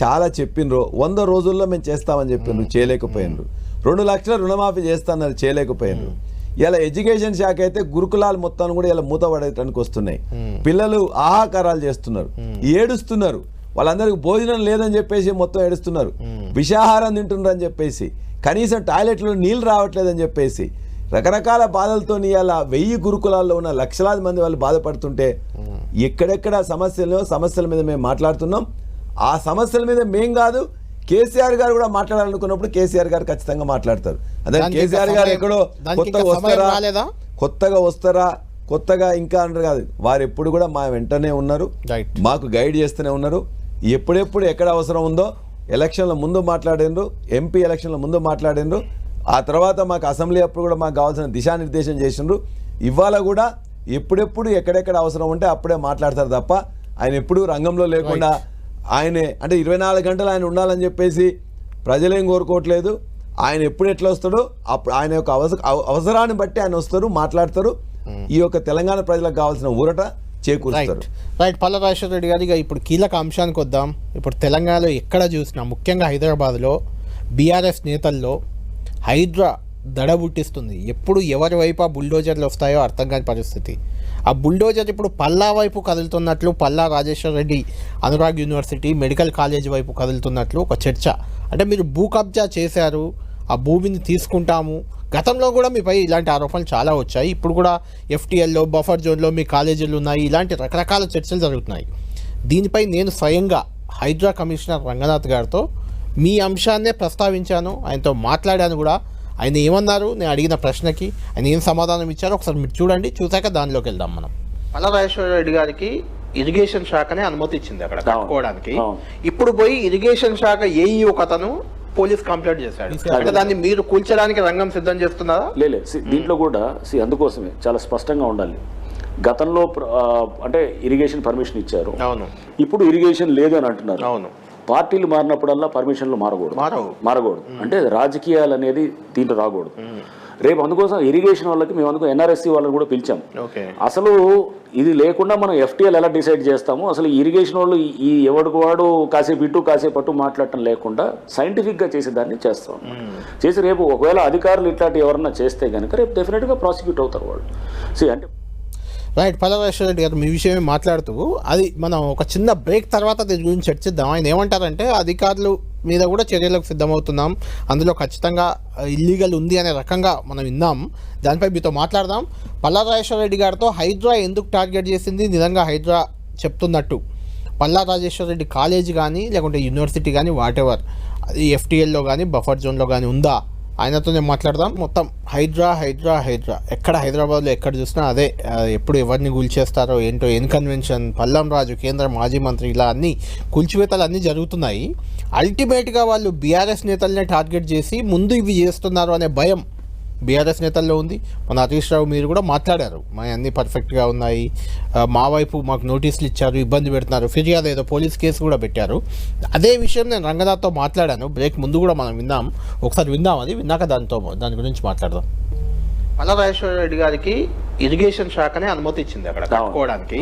చాలా చెప్పినరో 100 రోజుల్లో మేము చేస్తామని చెప్పిండ్రు, చేయలేకపోయినరు. 2 లక్షల రుణమాఫీ చేస్తాన్నారు, చేయలేకపోయినరు. ఇలా ఎడ్యుకేషన్ శాఖ అయితే గురుకులాలు మొత్తం కూడా ఇలా మూతపడేటానికి వస్తున్నాయి. పిల్లలు ఆహాకారాలు చేస్తున్నారు, ఏడుస్తున్నారు. వాళ్ళందరికీ భోజనం లేదని చెప్పేసి మొత్తం ఏడుస్తున్నారు. విషాహారం తింటున్నారు అని చెప్పేసి, కనీసం టాయిలెట్లో నీళ్ళు రావట్లేదని చెప్పేసి రకరకాల బాధలతో ఇలా 1000 గురుకులాల్లో ఉన్న లక్షలాది మంది వాళ్ళు బాధపడుతుంటే ఎక్కడెక్కడ సమస్యల మీద మేము మాట్లాడుతున్నాం. ఆ సమస్యల మీద మేం కాదు, కేసీఆర్ గారు కూడా మాట్లాడాలనుకున్నప్పుడు కేసీఆర్ గారు ఖచ్చితంగా మాట్లాడతారు. అదే కేసీఆర్ గారు ఎక్కడో కొత్తగా వస్తారా కొత్తగా ఇంకా అంటారు కాదు, వారు ఎప్పుడు కూడా మా వెంటనే ఉన్నారు, మాకు గైడ్ చేస్తూనే ఉన్నారు. ఎప్పుడెప్పుడు ఎక్కడ అవసరం ఉందో ఎలక్షన్ల ముందు మాట్లాడిండ్రు, ఎంపీ ఎలక్షన్ల ముందు మాట్లాడిండ్రు. ఆ తర్వాత మాకు అసెంబ్లీ అప్పుడు కూడా మాకు కావాల్సిన దిశానిర్దేశం చేసిండ్రు. ఇవాళ కూడా ఎప్పుడెప్పుడు ఎక్కడెక్కడ అవసరం ఉంటే అప్పుడే మాట్లాడతారు తప్ప ఆయన ఎప్పుడు రంగంలో లేకుండా ఆయనే అంటే 24 గంటలు ఆయన ఉండాలని చెప్పేసి ప్రజలేం కోరుకోవట్లేదు. ఆయన ఎప్పుడు ఎట్లా వస్తాడో అప్పుడు ఆయన యొక్క అవసరాన్ని బట్టి ఆయన వస్తారు, మాట్లాడతారు. ఈ యొక్క తెలంగాణ ప్రజలకు కావాల్సిన ఊరట చేకూరుస్తారు. రైట్. పల్లా రాజేశ్వర రెడ్డి గారు, ఇప్పుడు కీలక అంశానికి వద్దాం. ఇప్పుడు తెలంగాణలో ఎక్కడ చూసినా, ముఖ్యంగా హైదరాబాద్లో బీఆర్ఎస్ నేతల్లో హైడ్రా దడబుట్టిస్తుంది. ఎప్పుడు ఎవరి వైపు ఆ బుల్డోజర్లు వస్తాయో అర్థం కాని పరిస్థితి. ఆ బుల్డోజర్ ఇప్పుడు పల్లా వైపు కదులుతున్నట్లు, Palla Rajeshwara Reddy Anurag university medical college వైపు కదులుతున్నట్లు ఒక చర్చ. అంటే మీరు భూ కబ్జా చేశారు, ఆ భూమిని తీసుకుంటాము. గతంలో కూడా మీపై ఇలాంటి ఆరోపణలు చాలా వచ్చాయి. ఇప్పుడు కూడా FTLలో బఫర్ జోన్లో మీ కాలేజీలు ఉన్నాయి. ఇలాంటి రకరకాల చర్చలు జరుగుతున్నాయి. దీనిపై నేను స్వయంగా హైడ్రా కమిషనర్ రంగనాథ్ గారితో మీ అంశాన్నే ప్రస్తావించాను, ఆయనతో మాట్లాడాను కూడా. ఆయన ఏమన్నారు, నేను అడిగిన ప్రశ్నకి ఆయన ఏం సమాధానం ఇచ్చారో ఒకసారి మీరు చూడండి. చూసాక దానిలోకి వెళ్దాం మనం. పల్లా రాజేశ్వర రెడ్డి గారికి ఇరిగేషన్ శాఖనే అనుమతి ఇచ్చింది అక్కడ కట్టుకోవడానికి. ఇప్పుడు పోయి ఇరిగేషన్ శాఖ ఏఈ ఒక అతను పోలీస్ కంప్లైంట్ చేశాడు. అంటే దాన్ని మీరు కూల్చడానికి రంగం సిద్ధం చేస్తున్నారా? లేదు, దీంట్లో కూడా అందుకోసమే చాలా స్పష్టంగా ఉండాలి. గతంలో అంటే ఇరిగేషన్ పర్మిషన్ ఇచ్చారు, అవును. ఇప్పుడు ఇరిగేషన్ లేదు అని అంటున్నారు, అవును. పార్టీలు మారినప్పుడల్లా పర్మిషన్లు మారకూడదు. అంటే రాజకీయాలు అనేది దీంట్లో రాకూడదు. రేపు అందుకోసం ఇరిగేషన్ వాళ్ళకి మేము అందుకో NRSC వాళ్ళని కూడా పిలిచాం. అసలు ఇది లేకుండా మనం FTL ఎలా డిసైడ్ చేస్తాము, అసలు ఇరిగేషన్ వాళ్ళు ఈ ఎవడికి వాడు కాసేపు ఇటు కాసేపు అటు మాట్లాడటం లేకుండా సైంటిఫిక్గా చేసేదాన్ని చేస్తాం. చేసి రేపు ఒకవేళ అధికారులు ఇట్లాంటి ఎవరన్నా చేస్తే కనుక రేపు డెఫినెట్గా ప్రాసిక్యూట్ అవుతారు వాళ్ళు. అంటే రైట్. పల్లా రాజేశ్వర రెడ్డి గారు మీ విషయమే మాట్లాడుతూ అది మనం ఒక చిన్న బ్రేక్ తర్వాత దీని గురించి చర్చిద్దాం. ఆయన ఏమంటారంటే అధికారులు మీద కూడా చర్యలకు సిద్ధమవుతున్నాం, అందులో ఖచ్చితంగా ఇల్లీగల్ ఉంది అనే రకంగా మనం విన్నాం. దానిపై మీతో మాట్లాడదాం. పల్లా రాజేశ్వర రెడ్డి గారితో హైడ్రా ఎందుకు టార్గెట్ చేసింది, నిజంగా హైడ్రా చెప్తున్నట్టు పల్లా రాజేశ్వర రెడ్డి కాలేజీ కానీ లేకుంటే యూనివర్సిటీ కానీ వాటెవర్ అది FTLలో కానీ బఫర్ జోన్లో కానీ ఉందా, ఆయనతోనే మాట్లాడదాం. మొత్తం హైడ్రా ఎక్కడ హైదరాబాద్లో ఎక్కడ చూసినా అదే. ఎప్పుడు ఎవరిని కూల్చేస్తారో ఏంటో, కన్వెన్షన్, పల్లం రాజు కేంద్ర మాజీ మంత్రి, ఇలా అన్ని కూల్చివేతలు అన్నీ జరుగుతున్నాయి. అల్టిమేట్గా వాళ్ళు బీఆర్ఎస్ నేతలనే టార్గెట్ చేసి ముందు ఇవి చేస్తున్నారు అనే భయం బీఆర్ఎస్ నేతల్లో ఉంది. మన హరీష్ రావు మీరు కూడా మాట్లాడారు, మా అన్నీ పర్ఫెక్ట్గా ఉన్నాయి, మా వైపు మాకు నోటీసులు ఇచ్చారు, ఇబ్బంది పెడుతున్నారు, ఫిర్యాదు ఏదో పోలీస్ కేసు కూడా పెట్టారు. అదే విషయం నేను రంగనాథ్తో మాట్లాడాను. బ్రేక్ ముందు కూడా మనం విన్నాం, ఒకసారి విందాం. అది విన్నాక దాని గురించి మాట్లాడదాం. పల్లా రాజేశ్వర రెడ్డి గారికి ఇరిగేషన్ శాఖనే అనుమతి ఇచ్చింది అక్కడ కట్టుకోవడానికి.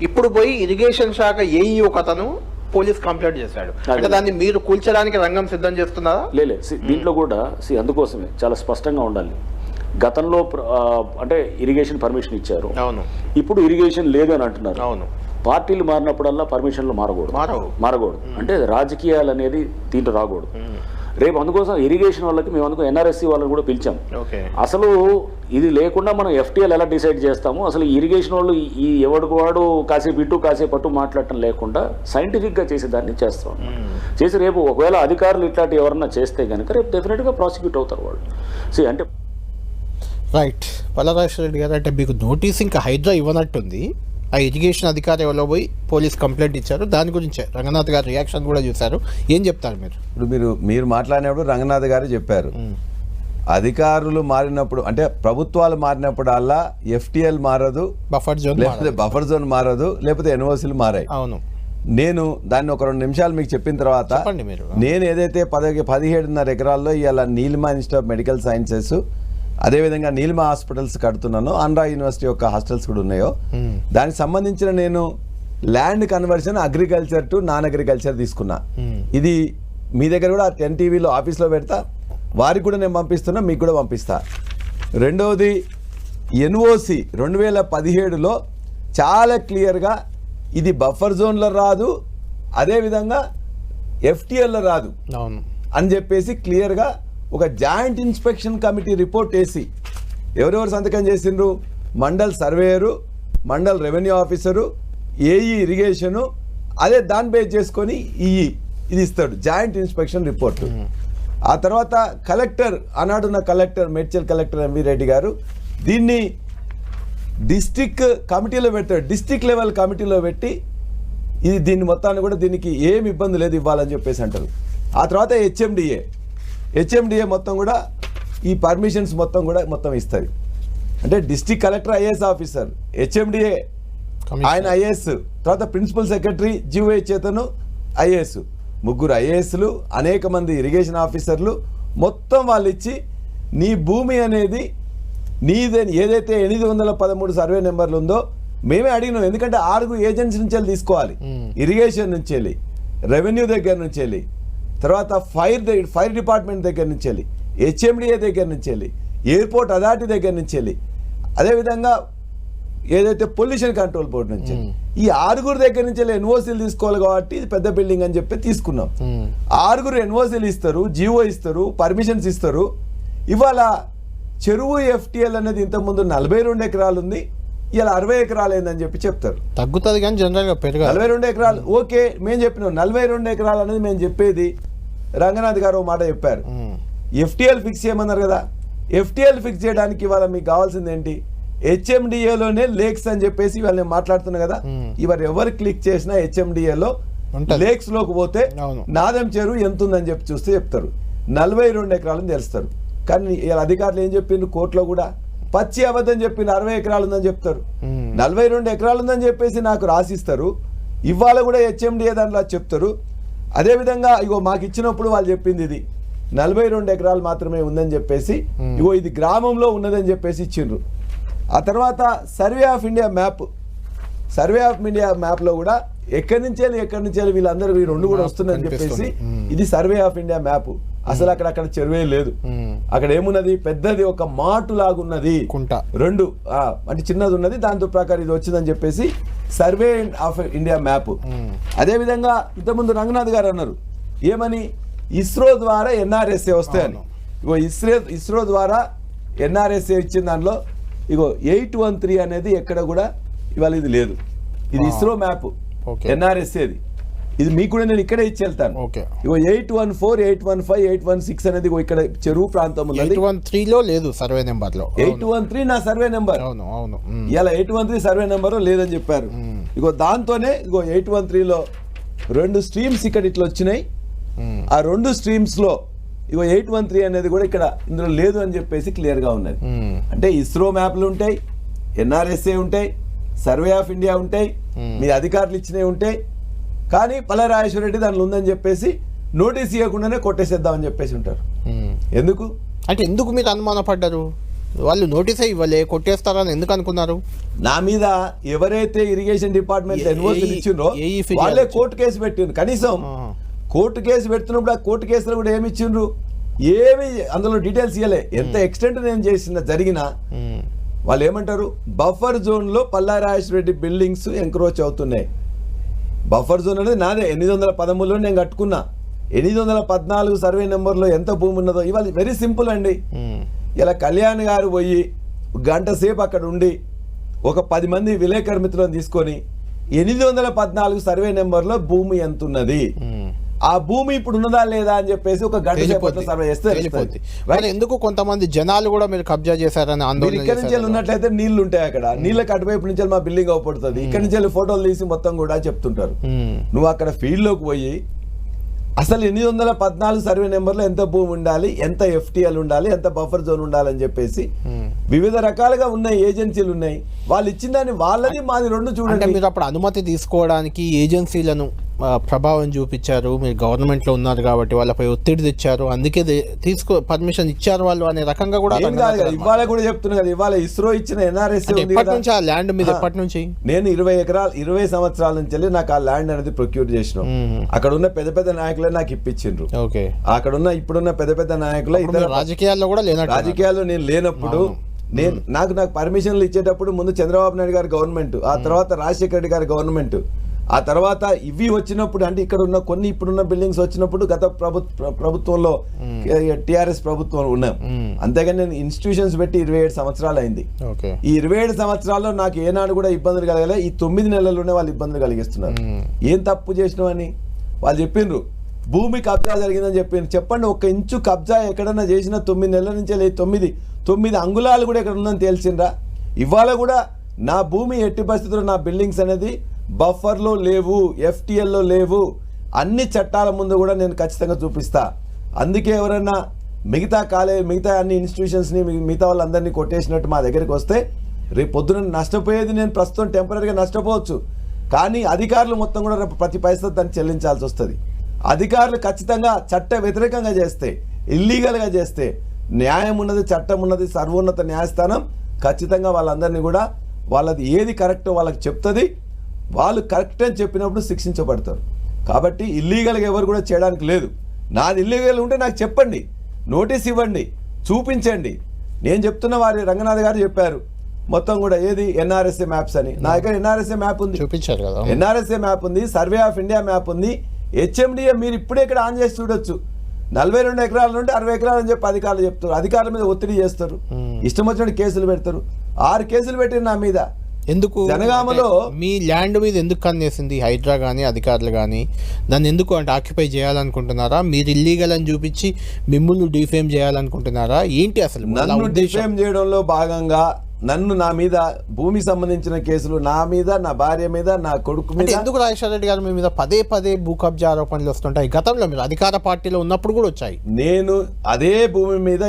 ఇప్పుడు పోయి ఇరిగేషన్ శాఖ ఏఈ ఒక అతను పోలీస్ కంప్లైంట్ చేశాడు. అంటే దాన్ని మీరు కూల్చడానికి రంగం సిద్ధం చేస్తున్నారా? లేదు, దీంట్లో కూడా అందుకోసమే చాలా స్పష్టంగా ఉండాలి. గతంలో అంటే ఇరిగేషన్ పర్మిషన్ ఇచ్చారు, అవును. ఇప్పుడు ఇరిగేషన్ లేదు అని అంటున్నారు. అవును. పార్టీలు మారినప్పుడల్లా పర్మిషన్లు మారకూడదు. అంటే రాజకీయాలు అనేది దీంట్లో రాకూడదు. రేపు అందుకోసం ఇరిగేషన్ వాళ్ళకి మేము అందుకు ఎన్ఆర్ఎస్సి వాళ్ళని కూడా పిలిచాం. అసలు ఇది లేకుండా మనం ఎఫ్టీఎల్ ఎలా డిసైడ్ చేస్తాము, అసలు ఇరిగేషన్ వాళ్ళు ఈ ఎవడికి వాడు కాసేపు ఇటు కాసేపు అటు మాట్లాడటం లేకుండా సైంటిఫిక్గా చేసేదాన్ని చేస్తాం. చేసి రేపు ఒకవేళ అధికారులు ఇట్లాంటి ఎవరన్నా చేస్తే కనుక రేపు డెఫినెట్గా ప్రాసిక్యూట్ అవుతారు వాళ్ళు. అంటే రైట్. పల్లరాజేశ్వర రెడ్డి గారు, అంటే మీకు నోటీస్ ఇంకా హైడ్రా ఇవ్వనట్టుంది. ఆ ఇరిగేషన్ అధికారి ఎవరో పోయి పోలీస్ కంప్లైంట్ ఇచ్చారు, దాని గురించే రంగనాథ్ గారు రియాక్షన్ కూడా చూశారు. ఏం చెప్తారు మీరు? ఇప్పుడు మీరు మాట్లాడినప్పుడు రంగనాథ్ గారు చెప్పారు, అధికారులు మారినప్పుడు అంటే ప్రభుత్వాలు మారినప్పుడు అలా ఎఫ్టీఎల్ మారదు, బఫర్ జోన్ లేకపోతే బఫర్ జోన్ మారదు, లేకపోతే ఎన్ఓసీలు మారాయి. అవును. నేను దాన్ని ఒక 2 నిమిషాలు మీకు చెప్పిన తర్వాత నేను ఏదైతే 17.5 ఎకరాల్లో ఇవాళ Neelima institute of medical sciences, అదేవిధంగా నీలిమా హాస్పిటల్స్ కడుతున్నాను, ఆంధ్రా యూనివర్సిటీ యొక్క హాస్టల్స్ కూడా ఉన్నాయో, దానికి సంబంధించిన నేను land conversion agriculture to non agriculture తీసుకున్నా. ఇది మీ దగ్గర కూడా ఎన్టీవీలో ఆఫీస్లో పెడతా, వారికి కూడా నేను పంపిస్తున్నా, మీకు కూడా పంపిస్తా. రెండవది ఎన్ఓసి 2017లో చాలా క్లియర్గా ఇది బఫర్ జోన్లో రాదు, అదేవిధంగా ఎఫ్టీఎల్లో రాదు అని చెప్పేసి క్లియర్గా ఒక జాయింట్ ఇన్స్పెక్షన్ కమిటీ రిపోర్ట్ వేసి ఎవరెవరు సంతకం చేసిండ్రు, mandal surveyor, mandal revenue officer, AE irrigation, అదే దాన్ని బేస్ చేసుకొని ఇది ఇస్తాడు జాయింట్ ఇన్స్పెక్షన్ రిపోర్ట్. ఆ తర్వాత కలెక్టర్, ఆనాడున్న collector Medchal collector MV Reddy garu దీన్ని డిస్ట్రిక్ట్ కమిటీలో పెడతాడు, డిస్ట్రిక్ట్ లెవెల్ కమిటీలో పెట్టి దీన్ని మొత్తాన్ని కూడా దీనికి ఏమి ఇబ్బంది లేదు ఇవ్వాలని చెప్పేసి అంటారు. ఆ తర్వాత హెచ్ఎండిఏ మొత్తం కూడా ఈ పర్మిషన్స్ మొత్తం ఇస్తుంది. అంటే district collector IAS officer, HMDA ఆయన ఐఏఎస్, తర్వాత ప్రిన్సిపల్ సెక్రటరీ జీవై చేతను ఐఏఎస్, 3 ఐఏఎస్లు, అనేక మంది ఇరిగేషన్ ఆఫీసర్లు, మొత్తం వాళ్ళు ఇచ్చి నీ భూమి అనేది నీదే, ఏదైతే 813 సర్వే నెంబర్లు ఉందో మేమే అడిగినాం. ఎందుకంటే 6 ఏజెన్సీ నుంచి వెళ్ళి తీసుకోవాలి, ఇరిగేషన్ నుంచి వెళ్ళి, రెవెన్యూ దగ్గర నుంచి వెళ్ళి, తర్వాత ఫైర్ డిపార్ట్మెంట్ దగ్గర నుంచి వెళ్ళి, హెచ్ఎండిఏ దగ్గర నుంచి వెళ్ళి, ఎయిర్పోర్ట్ అథారిటీ దగ్గర నుంచి వెళ్ళి, అదేవిధంగా ఏదైతే పొల్యూషన్ కంట్రోల్ బోర్డు నుంచి, ఈ 6 దగ్గర నుంచి వెళ్ళి ఎన్ఓసీలు తీసుకోవాలి. కాబట్టి ఇది పెద్ద బిల్డింగ్ అని చెప్పి తీసుకున్నాం. 6 ఎన్ఓసీలు ఇస్తారు, జీవో ఇస్తారు, పర్మిషన్స్ ఇస్తారు. ఇవాళ చెరువు ఎఫ్టీఎల్ అనేది ఇంతకుముందు 42 ఎకరాలు ఉంది, ఇలా 60 ఎకరాలు అయిందని చెప్పి చెప్తారు. తగ్గుతుంది కానీ జనరల్గా పెరగాలి. 42 ఎకరాలు ఓకే, మేము చెప్పినాం 42 ఎకరాలు అనేది మేము చెప్పేది. రంగనాథ్ గారు మాట చెప్పారు, ఎఫ్టీఎల్ ఫిక్స్ చేయమన్నారు కదా. ఎఫ్టీఎల్ ఫిక్స్ చేయడానికి ఇవాళ మీకు కావాల్సింది ఏంటి? హెచ్ఎండిఏలోనే లేక్స్ అని చెప్పేసి ఇవాళ నేను మాట్లాడుతున్నా కదా. ఇవాళ ఎవరు క్లిక్ చేసినా హెచ్ఎండిఏలో లేక్స్ లోకి పోతే నాదం చెరువు ఎంత ఉందని చెప్పి చూస్తే చెప్తారు 42 ఎకరాలని తెలుస్తారు. కానీ అధికారులు ఏం చెప్పిండ్రు, కోర్టులో కూడా పచ్చి అబద్ధం చెప్పిండ్రు, 60 ఎకరాలు ఉందని చెప్తారు. 42 ఎకరాలు ఉందని చెప్పేసి నాకు రాసిస్తారు. ఇవాళ కూడా హెచ్ఎండిఏ దాంట్లో చెప్తారు. అదేవిధంగా ఇగో మాకు ఇచ్చినప్పుడు వాళ్ళు చెప్పింది ఇది 42 ఎకరాలు మాత్రమే ఉందని చెప్పేసి, ఇగో ఇది గ్రామంలో ఉన్నదని చెప్పేసి ఇచ్చిండ్రు. ఆ తర్వాత సర్వే ఆఫ్ ఇండియా మ్యాప్లో కూడా ఎక్కడి నుంచి వెళ్ళి వీళ్ళందరూ ఈ 2 కూడా వస్తుందని చెప్పేసి ఇది సర్వే ఆఫ్ ఇండియా మ్యాప్. అసలు అక్కడ చెరువే లేదు, అక్కడ ఏమున్నది, పెద్దది ఒక మాటు లాగున్నది, 2 అంటే చిన్నది ఉన్నది, దాంతో ప్రకారం ఇది వచ్చిందని చెప్పేసి సర్వే ఆఫ్ ఇండియా మ్యాప్. అదేవిధంగా ఇంతకుముందు రంగనాథ్ గారు అన్నారు ఏమని, ఇస్రో ద్వారా ఎన్ఆర్ఎస్ఏ వస్తాయని. ఇగో ఇస్రో ద్వారా ఎన్ఆర్ఎస్ఏ ఇచ్చిన దానిలో ఇగో 813 అనేది ఎక్కడ కూడా ఇవాళ ఇది లేదు. ఇది ఇస్రో మ్యాప్, ఎన్ఆర్ఎస్ఏది. ఇది మీకు కూడా నేను ఇక్కడే ఇచ్చి వెళ్తాను. ఇగో 814, 815, 816 అనేది ఇక్కడ చెరువు ప్రాంతం ఉంది. 813లో లేదు సర్వే నెంబర్ లో. 813 నా సర్వే నెంబర్. ఇలా 813 సర్వే నెంబర్ లేదని చెప్పారు. ఇగో దాంతోనే ఇగో 813లో 2 స్ట్రీమ్స్ ఇక్కడ ఇట్లా వచ్చినాయి. ఆ 2 స్ట్రీమ్స్ లో ఇగో 813 అనేది కూడా ఇక్కడ ఇందులో లేదు అని చెప్పేసి క్లియర్ గా ఉన్నది. అంటే ఇస్రో మ్యాప్లు ఉంటాయి, ఎన్ఆర్ఎస్ఏ ఉంటాయి, సర్వే ఆఫ్ ఇండియా ఉంటాయి, మీ అధికారులు ఇచ్చినవి ఉంటాయి. కానీ పల్లరాజేశ్వర రెడ్డి దానిలో ఉందని చెప్పేసి నోటీస్ ఇవ్వకుండానే కొట్టేసేద్దామని చెప్పేసి ఉంటారు. ఎందుకు మీరు అనుమానపడ్డారు? వాళ్ళు నోటీసే ఇవ్వలే, కొట్టేస్తారని ఎందుకు అనుకున్నారు? నా మీద ఎవరైతే ఇరిగేషన్ డిపార్ట్మెంట్ ఎన్ఓసీలు ఇచ్చిండ్రో వాళ్ళే కోర్టు కేసు పెట్టిండ్రు. కనీసం కోర్టు కేసు పెడుతున్నప్పుడు ఆ కోర్టు కేసులో కూడా ఏమి ఇచ్చిండ్రు, ఏమి అందులో డీటెయిల్స్ ఇవ్వలే. ఎంత ఎక్స్టెంట్ నేను చేసిన జరిగినా వాళ్ళు ఏమంటారు, బఫర్ జోన్లో పల్లారాజేశ్వర రెడ్డి బిల్డింగ్స్ ఎంక్రోచ్ అవుతున్నాయి. బఫర్ జోన్ అనేది నాదే, 813లో నేను కట్టుకున్నా. 814 సర్వే నెంబర్లో ఎంత భూమి ఉన్నదో ఇవాళ వెరీ సింపుల్ అండి. ఇలా కళ్యాణ్ గారు పోయి గంట సేపు అక్కడ ఉండి ఒక 10 మంది విలేకరు మిత్రులను తీసుకొని 814 సర్వే నెంబర్లో భూమి ఎంత ఉన్నది, ఆ భూమి ఇప్పుడు ఉన్నదా లేదా అని చెప్పేసి ఒక గంట సేపట్లో సర్వే చేస్తే ఎందుకు కొంతమంది జనాలు కూడా మీరు కబ్జా చేశారని ఆందోళన ఇక్కడ నుంచి ఉన్నట్లయితే నీళ్లు ఉంటాయి, అక్కడ నీళ్ళకి అటువైపు నుంచి మా బిల్డింగ్ అవపడుతుంది, ఇక్కడ నుంచి ఫోటోలు తీసి మొత్తం కూడా చెప్తుంటారు. నువ్వు అక్కడ ఫీల్డ్ లోకి పోయి అసలు 814 సర్వే నెంబర్లో ఎంత భూమి ఉండాలి, ఎంత ఎఫ్టీఎల్ ఉండాలి, ఎంత బఫర్ జోన్ ఉండాలని చెప్పేసి వివిధ రకాలుగా ఉన్నాయి, ఏజెన్సీలు ఉన్నాయి. వాళ్ళు ఇచ్చిన దాన్ని వాళ్ళది మాది రెండు చూడండి. మీరు అప్పుడు అనుమతి తీసుకోవడానికి ఏజెన్సీలను ప్రభావం చూపించారు, మీరు గవర్నమెంట్లో ఉన్నారు కాబట్టి వాళ్ళపై ఒత్తిడి తెచ్చారు, అందుకే పర్మిషన్ ఇచ్చారు వాళ్ళు అనే రకంగా కూడా ఇవాళ కూడా చెప్తున్నా కదా. ఇవాళ ఇస్రో ఇచ్చిన ఎన్ఆర్ఎస్ ఎప్పటి నుంచి ఆ ల్యాండ్ మీద ఎప్పటి నుంచి నేను 20 ఎకరాలు 20 సంవత్సరాల నుంచి నాకు ఆ ల్యాండ్ అనేది ప్రొక్యూర్ చేసిన. అక్కడ ఉన్న పెద్ద పెద్ద నాయకులే నాకు ఇప్పించిండ్రు. అక్కడ ఉన్న ఇప్పుడున్న పెద్ద పెద్ద నాయకులు ఇతర రాజకీయాల్లో కూడా రాజకీయాల్లో నేను లేనప్పుడు నాకు పర్మిషన్లు ఇచ్చేటప్పుడు ముందు చంద్రబాబు నాయుడు గారి గవర్నమెంట్, ఆ తర్వాత రాజశేఖర రెడ్డి గారి గవర్నమెంట్, ఆ తర్వాత ఇవి వచ్చినప్పుడు అంటే ఇక్కడ ఉన్న కొన్ని ఇప్పుడున్న బిల్డింగ్స్ వచ్చినప్పుడు గత ప్రభుత్వంలో టిఆర్ఎస్ ప్రభుత్వం ఉన్నాం. అంతేగాని నేను ఇన్స్టిట్యూషన్స్ పెట్టి 27 సంవత్సరాలు అయింది. ఈ 27 సంవత్సరాల్లో నాకు ఏనాడు కూడా ఇబ్బందులు కలగలే. ఈ 9 నెలల్లోనే వాళ్ళు ఇబ్బందులు కలిగిస్తున్నారు. ఏం తప్పు చేసినామని వాళ్ళు చెప్పిండ్రు, భూమి కబ్జా జరిగిందని చెప్పిండ్రు. చెప్పండి, 1 ఇంచు కబ్జా ఎక్కడన్నా చేసిన 9 నెలల నుంచి 9 అంగుళాలు కూడా ఎక్కడ ఉందని తేల్చిండ్రా? ఇవాళ కూడా నా భూమి ఎట్టి పరిస్థితుల్లో నా బిల్డింగ్స్ అనేది బఫర్లో లేవు, ఎఫ్టీఎల్లో లేవు, అన్ని చట్టాల ముందు కూడా నేను ఖచ్చితంగా చూపిస్తా. అందుకే ఎవరైనా మిగతా అన్ని ఇన్స్టిట్యూషన్స్ని మిగతా వాళ్ళందరినీ కొట్టేసినట్టు మా దగ్గరికి వస్తే రేపు పొద్దున నష్టపోయేది నేను ప్రస్తుతం టెంపరీగా నష్టపోవచ్చు, కానీ అధికారులు మొత్తం కూడా రేపు ప్రతి పైసా దాన్ని చెల్లించాల్సి వస్తుంది. అధికారులు ఖచ్చితంగా చట్ట వ్యతిరేకంగా చేస్తే, ఇల్లీగల్గా చేస్తే న్యాయం ఉన్నది, చట్టం ఉన్నది, సర్వోన్నత న్యాయస్థానం ఖచ్చితంగా వాళ్ళందరినీ కూడా వాళ్ళది ఏది కరెక్టో వాళ్ళకి చెప్తుంది. వాళ్ళు కరెక్ట్ అని చెప్పినప్పుడు శిక్షించబడతారు. కాబట్టి ఇల్లీగల్గా ఎవరు కూడా చేయడానికి లేదు. నాది ఇల్లీగల్ ఉంటే నాకు చెప్పండి, నోటీస్ ఇవ్వండి, చూపించండి. నేను చెప్తున్న వారి రంగనాథ్ గారు చెప్పారు మొత్తం కూడా ఏది ఎన్ఆర్ఎస్ఏ మ్యాప్స్ అని. నా దగ్గర ఎన్ఆర్ఎస్ఏ మ్యాప్ ఉంది, చూపించారు కదా, ఎన్ఆర్ఎస్ఏ మ్యాప్ ఉంది, సర్వే ఆఫ్ ఇండియా మ్యాప్ ఉంది, హెచ్ఎండిఏ మీరు ఇప్పుడే ఇక్కడ ఆన్ చేసి చూడొచ్చు. 42 ఎకరాల నుండి 60 ఎకరాలు అని చెప్పి అధికారులు చెప్తారు. అధికారుల మీద ఒత్తిడి చేస్తారు, ఇష్టం వచ్చినట్టు కేసులు పెడతారు. 6 కేసులు పెట్టారు నా మీద. ఎందుకు? జనగామలో మీ ల్యాండ్ మీద ఎందుకు కన్నేసింది హైడ్రా కానీ అధికారులు కానీ? దాన్ని ఎందుకు అంటే ఆక్యుపై చేయాలనుకుంటున్నారా? మీరు ఇల్లీగల్ అని చూపించి మిమ్మల్ని డిఫేమ్ చేయాలనుకుంటున్నారా? ఏంటి అసలు? నన్ను డిఫేమ్ చేయడంలో భాగంగా నా మీద భూమి సంబంధించిన కేసులు, నా మీద, నా భార్య మీద, నా కొడుకు మీద. ఎందుకు రాజశేఖర రెడ్డి గారు మీ మీద పదే భూ కబ్జా ఆరోపణలు వస్తుంటాయి? గతంలో మీరు అధికార పార్టీలో ఉన్నప్పుడు కూడా వచ్చాయి. నేను అదే భూమి మీద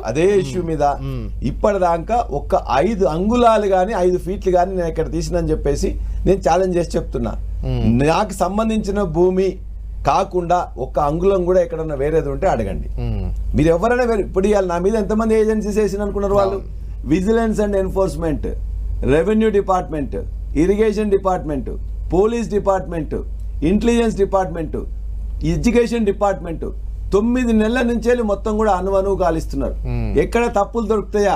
అదే ఇష్యూ మీద ఇప్పటిదాకా 5 అంగుళాలు కానీ 5 ఫీట్లు కానీ నేను ఇక్కడ తీసినని చెప్పేసి నేను ఛాలెంజ్ చేసి చెప్తున్నా. నాకు సంబంధించిన భూమి కాకుండా 1 అంగుళం కూడా ఎక్కడన్నా వేరేది ఉంటే అడగండి. మీరు ఎవరైనా ఇప్పుడు ఇవాళ నా మీద ఎంతమంది ఏజెన్సీస్ వేసిన అనుకున్నారు వాళ్ళు? Vigilance and enforcement, revenue department, irrigation department, police department, intelligence department, education department 9 నెలల నుంచే మొత్తం కూడా అనువు కాలిస్తున్నారు. ఎక్కడ తప్పులు దొరుకుతాయా,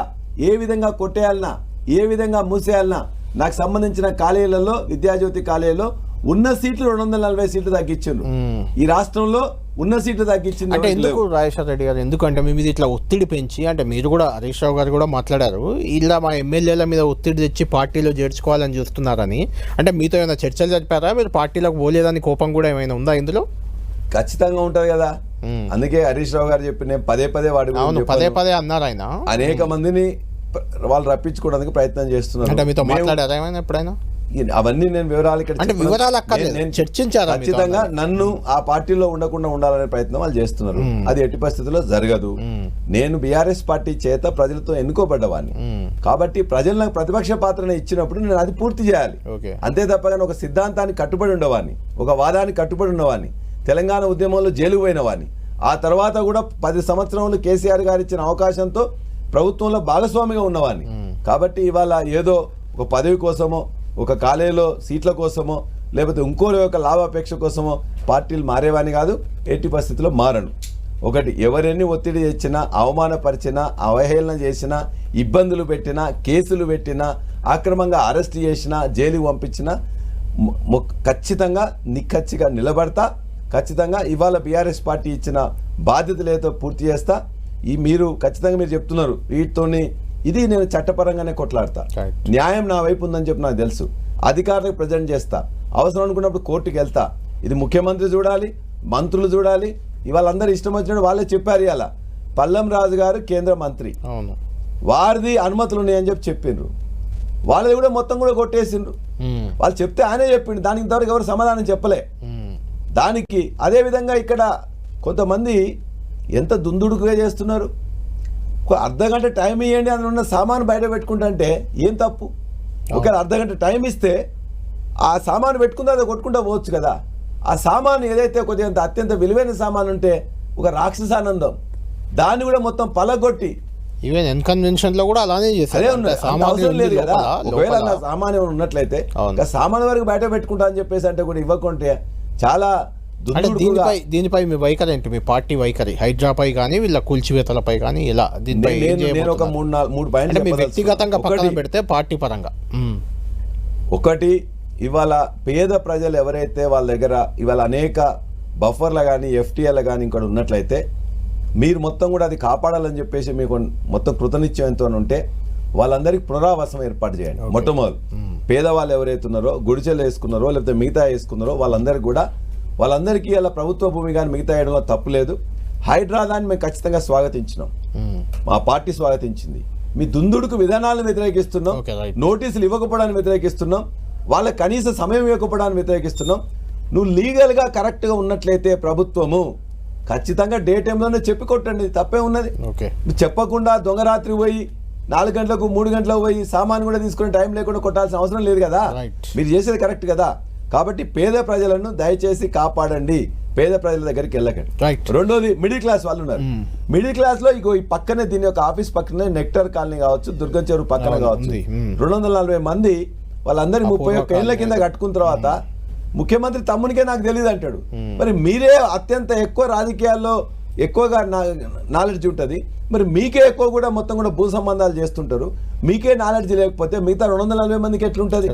ఏ విధంగా కొట్టేయాలన్నా, ఏ విధంగా మూసేయాలన్నా నాకు సంబంధించిన కాలేజీలలో, విద్యాజ్యోతి కాలేజీలో ఉన్న సీట్లు 240 సీట్లు తగ్గించారు. ఈ రాష్ట్రంలో ఉన్న సీట్లు తగ్గించింది. అంటే ఎందుకు రాజశేఖర రెడ్డి గారు? ఎందుకంటే మీ మీద ఇట్లా ఒత్తిడి పెంచి, అంటే మీరు కూడా హరీష్ రావు గారు కూడా మాట్లాడారు, ఇలా మా ఎమ్మెల్యేల మీద ఒత్తిడి తెచ్చి పార్టీలో చేర్చుకోవాలని చూస్తున్నారని. అంటే మీతో ఏమైనా చర్చలు జరిపారా? మీరు పార్టీలోకి పోలేదని కోపం కూడా ఏమైనా ఉందా ఇందులో? ఖచ్చితంగా ఉంటది కదా. అందుకే హరీష్ రావు గారు చెప్పి నేను పదే వాడు పదే అన్నారు. ఆయన అనేక మందిని వాళ్ళు రప్పించుకోవడానికి ప్రయత్నం చేస్తున్నారు. అంటే మీతో మాట్లాడారా ఏమైనా ఎప్పుడైనా? అవన్నీ నేను వివరాలు చర్చించారు. ఖచ్చితంగా నన్ను ఆ పార్టీలో ఉండకుండా ఉండాలనే ప్రయత్నం వాళ్ళు చేస్తున్నారు. అది ఎట్టి పరిస్థితుల్లో జరగదు. నేను బీఆర్ఎస్ పార్టీ చేత ప్రజలతో ఎన్నుకోబడ్డవాడిని కాబట్టి ప్రజలు నాకు ప్రతిపక్ష పాత్రను ఇచ్చినప్పుడు నేను అది పూర్తి చేయాలి. అంతే తప్పగా ఒక సిద్ధాంతానికి కట్టుబడి ఉండేవాడిని, ఒక వాదానికి కట్టుబడి ఉన్నవాడిని, తెలంగాణ ఉద్యమంలో జైలుకు పోయిన వాడిని. ఆ తర్వాత కూడా 10 సంవత్సరాలు కేసీఆర్ గారు ఇచ్చిన అవకాశంతో ప్రభుత్వంలో భాగస్వామిగా ఉన్నవాడిని. కాబట్టి ఇవాళ ఏదో ఒక పదవి కోసమో, ఒక కాలేజీలో సీట్ల కోసమో, లేకపోతే ఇంకో యొక్క లాభాపేక్ష కోసమో పార్టీలు మారేవాని కాదు, ఎట్టి పరిస్థితుల్లో మారను. ఒకటి ఎవరెన్ని ఒత్తిడి తెచ్చినా, అవమానపరిచినా, అవహేళన చేసినా, ఇబ్బందులు పెట్టినా, కేసులు పెట్టినా, అక్రమంగా అరెస్ట్ చేసినా, జైలుకి పంపించినా ఖచ్చితంగా నిక్కచ్చిగా నిలబడతా. ఖచ్చితంగా ఇవాళ బీఆర్ఎస్ పార్టీ ఇచ్చిన బాధ్యతలేదో పూర్తి చేస్తా. మీరు ఖచ్చితంగా మీరు చెప్తున్నారు వీటితోని, ఇది నేను చట్టపరంగానే కొట్లాడతా. న్యాయం నా వైపు ఉందని చెప్పి నాకు తెలుసు. అధికారులకు ప్రజెంట్ చేస్తా, అవసరం అనుకున్నప్పుడు కోర్టుకు వెళ్తా. ఇది ముఖ్యమంత్రి చూడాలి, మంత్రులు చూడాలి. ఇవాళ అందరూ ఇష్టం వచ్చినట్టు వాళ్ళే చెప్పారు. ఇలా పల్లం రాజు గారు కేంద్ర మంత్రి, వారిది అనుమతులు ఉన్నాయని చెప్పి చెప్పిండ్రు. వాళ్ళది కూడా మొత్తం కూడా కొట్టేసిండ్రు. వాళ్ళు చెప్తే ఆయనే చెప్పిండు, దానికి ఇంతవరకు ఎవరు సమాధానం చెప్పలే. దానికి అదేవిధంగా ఇక్కడ కొంతమంది ఎంత దుందుడుకుగా చేస్తున్నారు. ఒక అర్ధగంట టైం ఇవ్వండి, అందులో ఉన్న సామాను బయట పెట్టుకుంటే ఏం తప్పు? ఒకవేళ అర్ధగంట టైం ఇస్తే ఆ సామాను పెట్టుకుంటే అది కొట్టుకుంటా పోవచ్చు కదా. ఆ సామాను ఏదైతే కొద్దిగా అత్యంత విలువైన సామాను ఉంటే ఒక రాక్షసానందం, దాన్ని కూడా మొత్తం పలగొట్టి ఈవెన్ ఇన్కన్వెన్షన్ లో కూడా అలానే చేశారు. అవసరం లేదు కదా. ఒకవేళ నా సామాన్ ఏమైనా ఉన్నట్లయితే సామాన్ వరకు బయట పెట్టుకుంటా అని చెప్పేసి అంటే కూడా ఇవ్వకుంటే చాలా. దీనిపై మీ వైఖరి ఏంటి, మీ పార్టీ వైఖరి? హైడ్రాపై కానీ వీళ్ళ కూల్చివేతలపై కానీ ఇలా నేను ఒక మూడు పాయింట్లు వ్యక్తిగతంగా పక్కన పెడితే పార్టీ పరంగా. ఒకటి, ఇవాళ పేద ప్రజలు ఎవరైతే వాళ్ళ దగ్గర ఇవాళ అనేక బఫర్లు కానీ ఎఫ్టీఎల్ కానీ ఇక్కడ ఉన్నట్లయితే మీరు మొత్తం కూడా అది కాపాడాలని చెప్పేసి మీకు మొత్తం కృతనిశ్చయంతో ఉంటే వాళ్ళందరికీ పునరావాసం ఏర్పాటు చేయండి. మొట్టమొదటి పేదవాళ్ళు ఎవరైతే ఉన్నారో, గుడిచెలు వేసుకున్నారో లేకపోతే మిగతా వేసుకున్నారో వాళ్ళందరికీ అలా ప్రభుత్వ భూమి కానీ మిగతా వేయడంలో తప్పు లేదు. హైడ్రా దాన్ని మేము ఖచ్చితంగా స్వాగతించినాం, మా పార్టీ స్వాగతించింది. మీ దుందుడుకు విధానాలను వ్యతిరేకిస్తున్నాం, నోటీసులు ఇవ్వకపోవడాన్ని వ్యతిరేకిస్తున్నాం, వాళ్ళ కనీస సమయం ఇవ్వకపోవడాన్ని వ్యతిరేకిస్తున్నాం. నువ్వు లీగల్గా కరెక్ట్గా ఉన్నట్లయితే ప్రభుత్వము ఖచ్చితంగా డే టైంలోనే చెప్పి కొట్టండి, తప్పే ఉన్నది. చెప్పకుండా దొంగరాత్రి పోయి 4 గంటలకు 3 గంటలకు పోయి సామాను కూడా తీసుకునే టైం లేకుండా కొట్టాల్సిన అవసరం లేదు కదా. మీరు చేసేది కరెక్ట్ కదా. కాబట్టి పేద ప్రజలను దయచేసి కాపాడండి, పేద ప్రజల దగ్గరికి వెళ్ళకండి. రెండోది, మిడిల్ క్లాస్ వాళ్ళు ఉన్నారు. మిడిల్ క్లాస్ లో ఈ పక్కనే దీని యొక్క ఆఫీస్ పక్కనే నెక్టర్ కాలనీ కావచ్చు, దుర్గం చెరువు పక్కన కావచ్చు, 240 మంది వాళ్ళందరి 31 ఏళ్ల కింద కట్టుకున్న తర్వాత ముఖ్యమంత్రి తమ్మునికే నాకు తెలియదు అంటాడు. మరి మీరే అత్యంత ఎక్కువ రాజకీయాల్లో ఎక్కువగా నాలెడ్జ్ ఉంటుంది, మరి మీకే ఎక్కువ కూడా మొత్తం కూడా భూ సంబంధాలు చేస్తుంటారు. మీకే నాలెడ్జ్ లేకపోతే మిగతా 240 మందికి ఎట్లుంటుంది?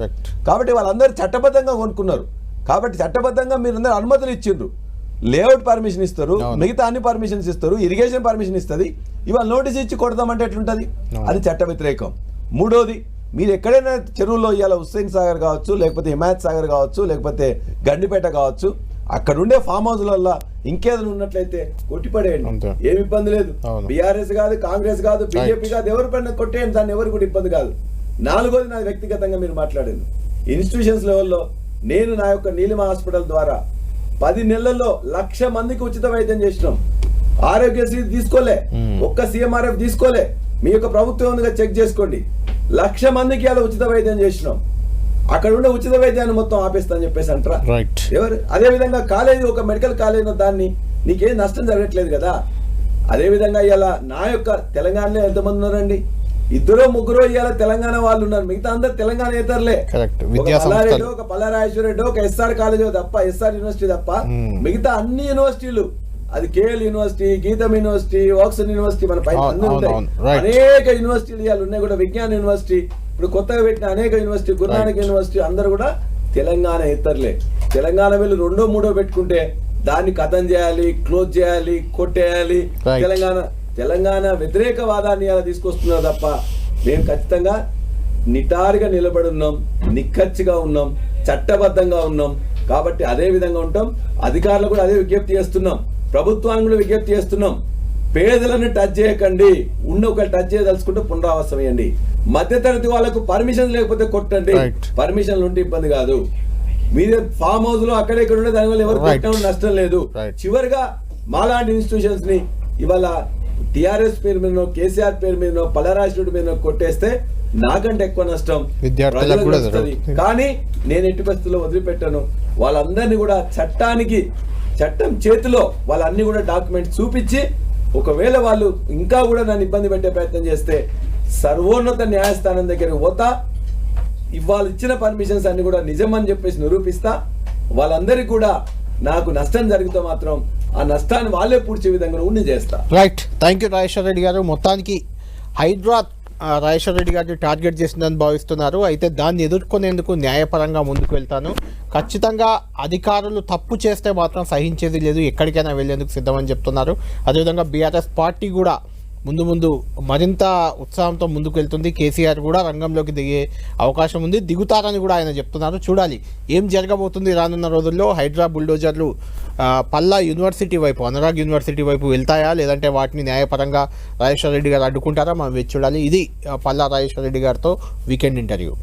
కాబట్టి వాళ్ళందరూ చట్టబద్ధంగా కొనుక్కున్నారు. కాబట్టి చట్టబద్ధంగా మీరందరూ అనుమతులు ఇచ్చిండ్రు. లేఅవుట్ పర్మిషన్ ఇస్తారు, మిగతా అన్ని పర్మిషన్స్ ఇస్తారు, ఇరిగేషన్ పర్మిషన్ ఇస్తుంది. ఇవాళ నోటీస్ ఇచ్చి కొడదామంటే ఎట్లుంటుంది? అది చట్ట వ్యతిరేకం. మూడోది, మీరు ఎక్కడైనా చెరువుల్లో ఇవాళ హుస్సేన్ సాగర్ కావచ్చు, లేకపోతే హిమాయత్ సాగర్ కావచ్చు, లేకపోతే గండిపేట కావచ్చు, అక్కడ ఉండే ఫామ్ హౌస్లలో ఇంకేదైనా ఉన్నట్లయితే కొట్టిపడేయండి, ఏమి ఇబ్బంది లేదు. బీఆర్ఎస్ కాదు, కాంగ్రెస్ కాదు, బీజేపీ కాదు, ఎవరి పైన కొట్టేయండి, దాన్ని ఎవరు కూడా ఇబ్బంది కాదు. నాలుగోది, నాది వ్యక్తిగతంగా మీరు మాట్లాడేది ఇన్స్టిట్యూషన్స్ లెవెల్లో నేను నా యొక్క నీలిమ హాస్పిటల్ ద్వారా 10 నెలల్లో 1,00,000 మందికి ఉచిత వైద్యం చేసినాం. ఆరోగ్యశ్రీ తీసుకోలే, ఒక్క CMRF తీసుకోలే. మీ యొక్క ప్రభుత్వం ఉందిగా చెక్ చేసుకోండి. 1,00,000 మందికి అలా ఉచిత వైద్యం చేసినాం. అక్కడ ఉండే ఉచిత వైద్యాన్ని మొత్తం ఆపేస్తాని చెప్పేసి అంటారా ఎవరు? అదే విధంగా కాలేజీ, ఒక మెడికల్ కాలేజ్ దాన్ని నీకేం నష్టం జరగట్లేదు కదా. అదే విధంగా ఇవాళ నా యొక్క తెలంగాణలో ఎంతమంది ఉన్నారండి? 2-3 ఇవాళ తెలంగాణ వాళ్ళు ఉన్నారు, మిగతా అందరు తెలంగాణ ఏతరులే. ఒక పల్లారాజేశ్వర రెడ్డి, ఒక SR కాలేజ్ తప్ప, SR యూనివర్సిటీ తప్ప మిగతా అన్ని యూనివర్సిటీలు, అది KL యూనివర్సిటీ, గీతం యూనివర్సిటీ, ఆక్స్ఫర్డ్ యూనివర్సిటీ, మన పైన అనేక యూనివర్సిటీలు ఇవాళ ఉన్నాయి కూడా. విజ్ఞాన యూనివర్సిటీ, ఇప్పుడు కొత్తగా పెట్టిన అనేక యూనివర్సిటీ, గురునానక్ యూనివర్సిటీ, అందరూ కూడా తెలంగాణ ఇతరులే. తెలంగాణ వీళ్ళు 2, 3 పెట్టుకుంటే దాన్ని కథం చేయాలి, క్లోజ్ చేయాలి, కొట్టేయాలి. తెలంగాణ వ్యతిరేకవాదాన్ని అలా తీసుకొస్తున్నారు తప్ప మేము ఖచ్చితంగా నిటారుగా నిలబడి ఉన్నాం, నిక్కచ్చిగా ఉన్నాం, చట్టబద్ధంగా ఉన్నాం. కాబట్టి అదే విధంగా ఉంటాం. అధికారులు కూడా అదే విజ్ఞప్తి చేస్తున్నాం, ప్రభుత్వాన్ని కూడా విజ్ఞప్తి చేస్తున్నాం. పేదలను టచ్ చేయకండి, ఒక టచ్ చేయదలుచుకుంటే పునరావాసం వేయండి. మధ్యతరగతి వాళ్ళకు పర్మిషన్ లేకపోతే కొట్టండి, పర్మిషన్లు ఉంటే ఇబ్బంది కాదు. మీరే ఫామ్ హౌస్ లో అక్కడే ఇక్కడ ఉండే దానివల్ల ఎవరు కొట్టడం నష్టం లేదు. చివరిగా మాలాంటి ఇన్స్టిట్యూషన్స్ ని ఇవాళ టిఆర్ఎస్ పేరు మీద, కేసీఆర్ పేరు మీద, పల్లరాజుడి మీద కొట్టేస్తే నాకంటే ఎక్కువ నష్టం ప్రజలకు వస్తుంది. కానీ నేను ఎట్టి పరిస్థితుల్లో వదిలిపెట్టాను. వాళ్ళందరినీ కూడా చట్టం చేతిలో వాళ్ళన్ని కూడా డాక్యుమెంట్స్ చూపించి, ఒకవేళ వాళ్ళు ఇంకా కూడా నన్ను ఇబ్బంది పెట్టే ప్రయత్నం చేస్తే సర్వోన్నత న్యాయస్థానం దగ్గరికి పోతా. ఇవాళ ఇచ్చిన పర్మిషన్స్ అన్ని కూడా నిజమని చెప్పేసి నిరూపిస్తా. వాళ్ళందరికీ కూడా నాకు నష్టం జరిగితే మాత్రం ఆ నష్టాన్ని వాళ్ళే పూడ్చే విధంగా నేను చేస్తా. Right, thank you Rajeshwara Reddy గారు. మొత్తానికి హైడ్రా రాజేశ్వర రెడ్డి గారిని టార్గెట్ చేసిందని భావిస్తున్నారు. అయితే దాన్ని ఎదుర్కొనేందుకు న్యాయపరంగా ముందుకు వెళ్తాను, ఖచ్చితంగా అధికారులు తప్పు చేస్తే మాత్రం సహించేది లేదు, ఎక్కడికైనా వెళ్లేందుకు సిద్ధమని చెప్తున్నారు. అదేవిధంగా బీఆర్ఎస్ పార్టీ కూడా ముందు మరింత ఉత్సాహంతో ముందుకు వెళ్తుంది. కేసీఆర్ కూడా రంగంలోకి దిగే అవకాశం ఉంది, దిగుతారని కూడా ఆయన చెప్తున్నారు. చూడాలి ఏం జరగబోతుంది రానున్న రోజుల్లో. హైడ్రా బుల్డోజర్లు పల్లా యూనివర్సిటీ వైపు, అనురాగ్ యూనివర్సిటీ వైపు వెళ్తాయా, లేదంటే వాటిని న్యాయపరంగా రాజేశ్వర రెడ్డి గారు అడ్డుకుంటారా, మనం వేచి చూడాలి. ఇది పల్లా రాజేశ్వర రెడ్డి గారితో వీకెండ్ ఇంటర్వ్యూ.